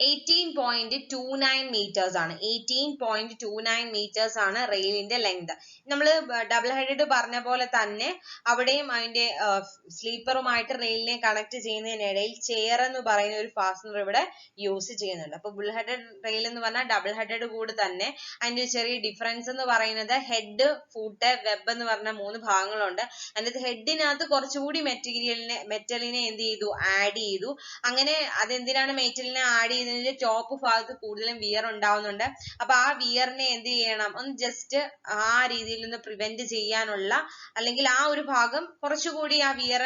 18.29 meters ആണ്. 18.29 meters ആണ് റെയിലിന്റെ ലെങ്ത്. നമ്മൾ ഡബിൾ ഹെഡഡ് പറഞ്ഞ പോലെ തന്നെ അവിടെയും അതിന്റെ സ്ലീപ്പറുമായിട്ട് റെയിലിനെ കണക്ട് ചെയ്യുന്നതിനിടയിൽ ചെയർ എന്ന് പറയുന്ന ഒരു ഫാസ്റ്റനർ ഇവിടെ യൂസ് ചെയ്യുന്നുണ്ട്. അപ്പൊ ബുൾ ഹെഡഡ് റെയിൽ എന്ന് പറഞ്ഞാൽ ഡബിൾ ഹെഡഡ് കൂടെ തന്നെ അതിന്റെ ഒരു ചെറിയ ഡിഫറൻസ് എന്ന് പറയുന്നത് ഹെഡ്, ഫൂട്ട്, വെബ് എന്ന് പറഞ്ഞ 3 ഭാഗങ്ങളുണ്ട്. അതിനകത്ത് ഹെഡിനകത്ത് കുറച്ചുകൂടി മെറ്റലിനെ എന്ത് ചെയ്തു, ആഡ് ചെയ്തു. അങ്ങനെ അതെന്തിനാണ് മെറ്റലിനെ ആഡ് ചെയ്തത്? ടോപ്പ് ഭാഗത്ത് കൂടുതലും വിയർ ഉണ്ടാവുന്നുണ്ട്. അപ്പൊ ആ വിയറിനെ എന്ത് ചെയ്യണം, ഒന്ന് ജസ്റ്റ് ആ രീതിയിൽ നിന്ന് പ്രിവെന്റ് ചെയ്യാനുള്ള, അല്ലെങ്കിൽ ആ ഒരു ഭാഗം കുറച്ചുകൂടി ആ വിയർ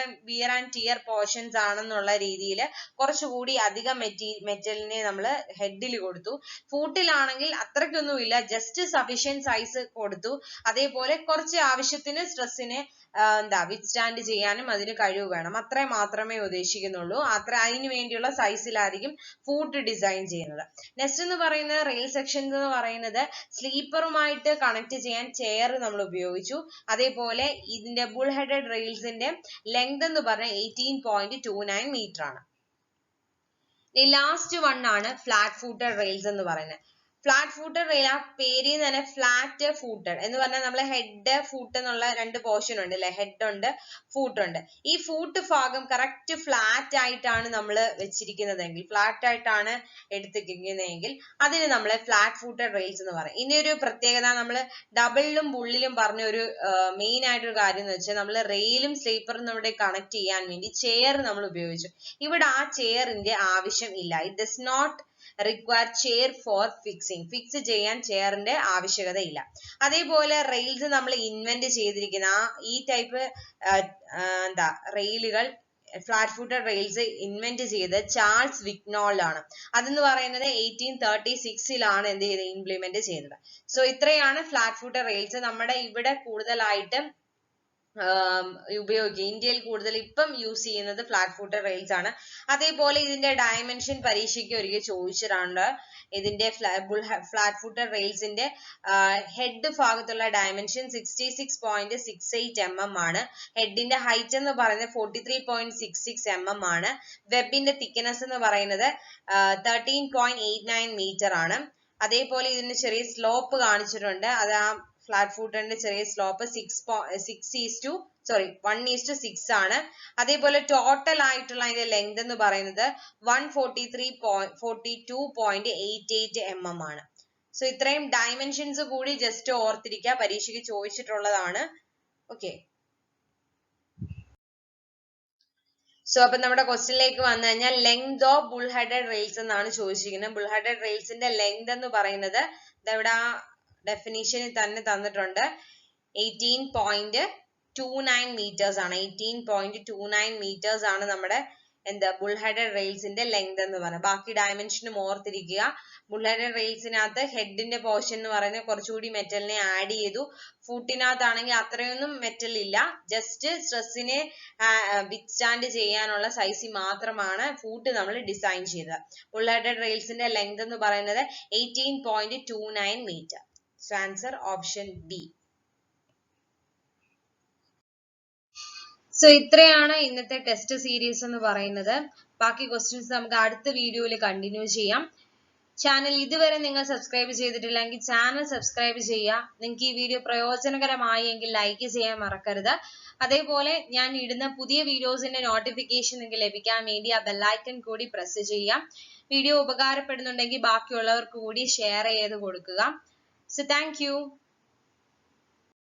ആൻഡ് ടിയർ പോർഷൻസ് ആണെന്നുള്ള രീതിയിൽ കുറച്ചുകൂടി അധികം മെറ്റലിനെ നമ്മൾ ഹെഡിൽ കൊടുത്തു. ഫൂട്ടിലാണെങ്കിൽ അത്രയ്ക്കൊന്നുമില്ല, ജസ്റ്റ് സഫീഷ്യന്റ് സൈസ് കൊടുത്തു. അതേപോലെ കുറച്ച് ആവശ്യത്തിന് സ്ട്രെസ്സിനെ വിത്ത്സ്റ്റാൻഡ് ചെയ്യാനും അതിന് കഴിവ് വേണം. അത്രേ മാത്രമേ ഉദ്ദേശിക്കുന്നുള്ളൂ. അതിനു വേണ്ടിയുള്ള സൈസിലായിരിക്കും ഫൂട്ട് ഡിസൈൻ ചെയ്യുന്നത്. നെക്സ്റ്റ് എന്ന് പറയുന്നത് റെയിൽ സെക്ഷൻ എന്ന് പറയുന്നത് സ്ലീപ്പറുമായിട്ട് കണക്ട് ചെയ്യാൻ ചെയർ നമ്മൾ ഉപയോഗിച്ചു. അതേപോലെ ഇതിന്റെ ബുൾ ഹെഡഡ് റെയിൽസിന്റെ ലെങ്ത് എന്ന് പറഞ്ഞാൽ 18.29 മീറ്റർ ആണ്. ലാസ്റ്റ് വൺ ആണ് ഫ്ലാറ്റ് ഫൂട്ടഡ് റെയിൽസ് എന്ന് പറയുന്നത്. ഫ്ലാറ്റ് ഫൂട്ടഡ് റെയിൽ, ആ പേരിൽ തന്നെ ഫ്ലാറ്റ് ഫൂട്ടഡ് എന്ന് പറഞ്ഞാൽ നമ്മൾ ഹെഡ്, ഫൂട്ട് എന്നുള്ള 2 പോർഷൻ ഉണ്ട് അല്ലെ, ഹെഡ് ഉണ്ട്, ഫൂട്ട് ഉണ്ട്. ഈ ഫൂട്ട് ഭാഗം കറക്റ്റ് ഫ്ലാറ്റ് ആയിട്ടാണ് നമ്മൾ വെച്ചിരിക്കുന്നതെങ്കിൽ, ഫ്ലാറ്റ് ആയിട്ടാണ് എടുത്തിരിക്കുന്നതെങ്കിൽ അതിന് നമ്മൾ ഫ്ലാറ്റ് ഫൂട്ടഡ് റെയിൽസ് എന്ന് പറയും. ഇനി ഒരു പ്രത്യേകത, നമ്മൾ ഡബിളിലും ബുള്ളിലും പറഞ്ഞ ഒരു മെയിൻ ആയിട്ടൊരു കാര്യം എന്ന് വെച്ചാൽ നമ്മൾ റെയിലും സ്ലീപ്പറും നമ്മുടെ കണക്ട് ചെയ്യാൻ വേണ്ടി ചെയർ നമ്മൾ ഉപയോഗിച്ചു. ഇവിടെ ആ ചെയറിന്റെ ആവശ്യം ഇല്ല. It does not require chair for fixing. Fix ചെയ്യാൻ ചെയറിന്റെ ആവശ്യകത ഇല്ല. അതേപോലെ റെയിൽസ് നമ്മൾ ഇൻവെന്റ് ചെയ്തിരിക്കുന്ന ഈ ടൈപ്പ് റെയിലുകൾ, ഫ്ലാറ്റ് ഫൂട്ടഡ് റെയിൽസ് ഇൻവെന്റ് ചെയ്ത് ചാൾസ് വിഗ്നോൾ ആണ്. അതെന്ന് പറയുന്നത് 1836 എന്ത് ചെയ്ത് ഇംപ്ലിമെന്റ് ചെയ്തത്. സോ ഇത്രയാണ് ഫ്ലാറ്റ് ഫൂട്ടഡ് റെയിൽസ്. നമ്മുടെ ഇവിടെ കൂടുതലായിട്ട് ഉപയോഗിക്കുക, ഇന്ത്യയിൽ കൂടുതൽ ഇപ്പം യൂസ് ചെയ്യുന്നത് ഫ്ലാറ്റ് ഫൂട്ടഡ് റെയിൽസ് ആണ്. അതേപോലെ ഇതിന്റെ ഡയമെൻഷൻ പരീക്ഷയ്ക്ക് ഒരിക്കൽ ചോദിച്ചിട്ടുണ്ട്. ഇതിന്റെ ഫ്ലാറ്റ് ഫൂട്ടഡ് റെയിൽസിന്റെ ഹെഡ് ഭാഗത്തുള്ള ഡയമെൻഷൻ 66.68 mm ആണ്. ഹെഡിന്റെ ഹൈറ്റ് എന്ന് പറയുന്നത് 43.66 mm ആണ്. വെബിന്റെ തിക്നെസ് എന്ന് പറയുന്നത് 13.89 മീറ്റർ ആണ്. അതേപോലെ ഇതിന് ചെറിയ സ്ലോപ്പ് കാണിച്ചിട്ടുണ്ട്. അത് ആ ഫ്ലാറ്റ് ഫൂട്ടറിന്റെ ചെറിയ സ്ലോപ്പ് 1:6 ആണ്. അതേപോലെ ടോട്ടൽ ആയിട്ടുള്ള അതിന്റെ ലെങ്ത് എന്ന് പറയുന്നത് 142.88 mm ആണ്. സോ ഇത്രയും ഡയമെൻഷൻസ് കൂടി ജസ്റ്റ് ഓർത്തിരിക്കുക, പരീക്ഷയ്ക്ക് ചോദിച്ചിട്ടുള്ളതാണ്. ഓക്കെ, സോ അപ്പൊ നമ്മുടെ ക്വസ്റ്റ്യനിലേക്ക് വന്നു കഴിഞ്ഞാൽ length of bull headed rails എന്നാണ് ചോദിച്ചിരിക്കുന്നത്. ബുൾ ഹെഡഡ് റെയിൽസിന്റെ ലെങ്ത് എന്ന് പറയുന്നത് ഇവിടെ ഡെഫിനിഷനിൽ തന്നെ തന്നിട്ടുണ്ട്, 18.29 meters ആണ്. 18.29 meters ആണ് നമ്മുടെ ബുൾ ഹെഡഡ് റെയിൽസിന്റെ ലെങ്ത് എന്ന് പറയുന്നത്. ബാക്കി ഡയമെൻഷനും ഓർത്തിരിക്കുക. ബുൾ ഹെഡഡ് റെയിൽസിനകത്ത് ഹെഡിന്റെ പോർഷൻ എന്ന് പറയുന്നത് കുറച്ചുകൂടി മെറ്റലിനെ ആഡ് ചെയ്തു. ഫൂട്ടിനകത്താണെങ്കിൽ അത്രയൊന്നും മെറ്റൽ ഇല്ല, ജസ്റ്റ് സ്ട്രെസ്സിനെ വിത്ത്സ്റ്റാൻഡ് ചെയ്യാനുള്ള സൈസിൽ മാത്രമാണ് ഫൂട്ട് നമ്മൾ ഡിസൈൻ ചെയ്തത്. ബുൾ ഹെഡഡ് റെയിൽസിന്റെ ലെങ്ത് എന്ന് പറയുന്നത് 18.29 meter. So answer option B. So ഇത്രയാണ് ഇന്നത്തെ ടെസ്റ്റ് സീരീസ് എന്ന് പറയുന്നത്. ബാക്കി ക്വസ്റ്റ്യൻസ് നമുക്ക് അടുത്ത വീഡിയോയിൽ കണ്ടിന്യൂ ചെയ്യാം. ചാനൽ ഇതുവരെ നിങ്ങൾ സബ്സ്ക്രൈബ് ചെയ്തിട്ടില്ലെങ്കിൽ ചാനൽ സബ്സ്ക്രൈബ് ചെയ്യുക. നിങ്ങൾക്ക് ഈ വീഡിയോ പ്രയോജനകരമായി എങ്കിൽ ലൈക്ക് ചെയ്യാൻ മറക്കരുത്. അതേപോലെ ഞാൻ ഇടുന്ന പുതിയ വീഡിയോസിന്റെ നോട്ടിഫിക്കേഷൻ നിങ്ങൾക്ക് ലഭിക്കാൻ വേണ്ടി ആ ബെല്ലൈക്കൺ കൂടി പ്രസ് ചെയ്യാം. വീഡിയോ ഉപകാരപ്പെടുന്നുണ്ടെങ്കിൽ ബാക്കിയുള്ളവർക്ക് കൂടി ഷെയർ ചെയ്ത് കൊടുക്കുക. So thank you.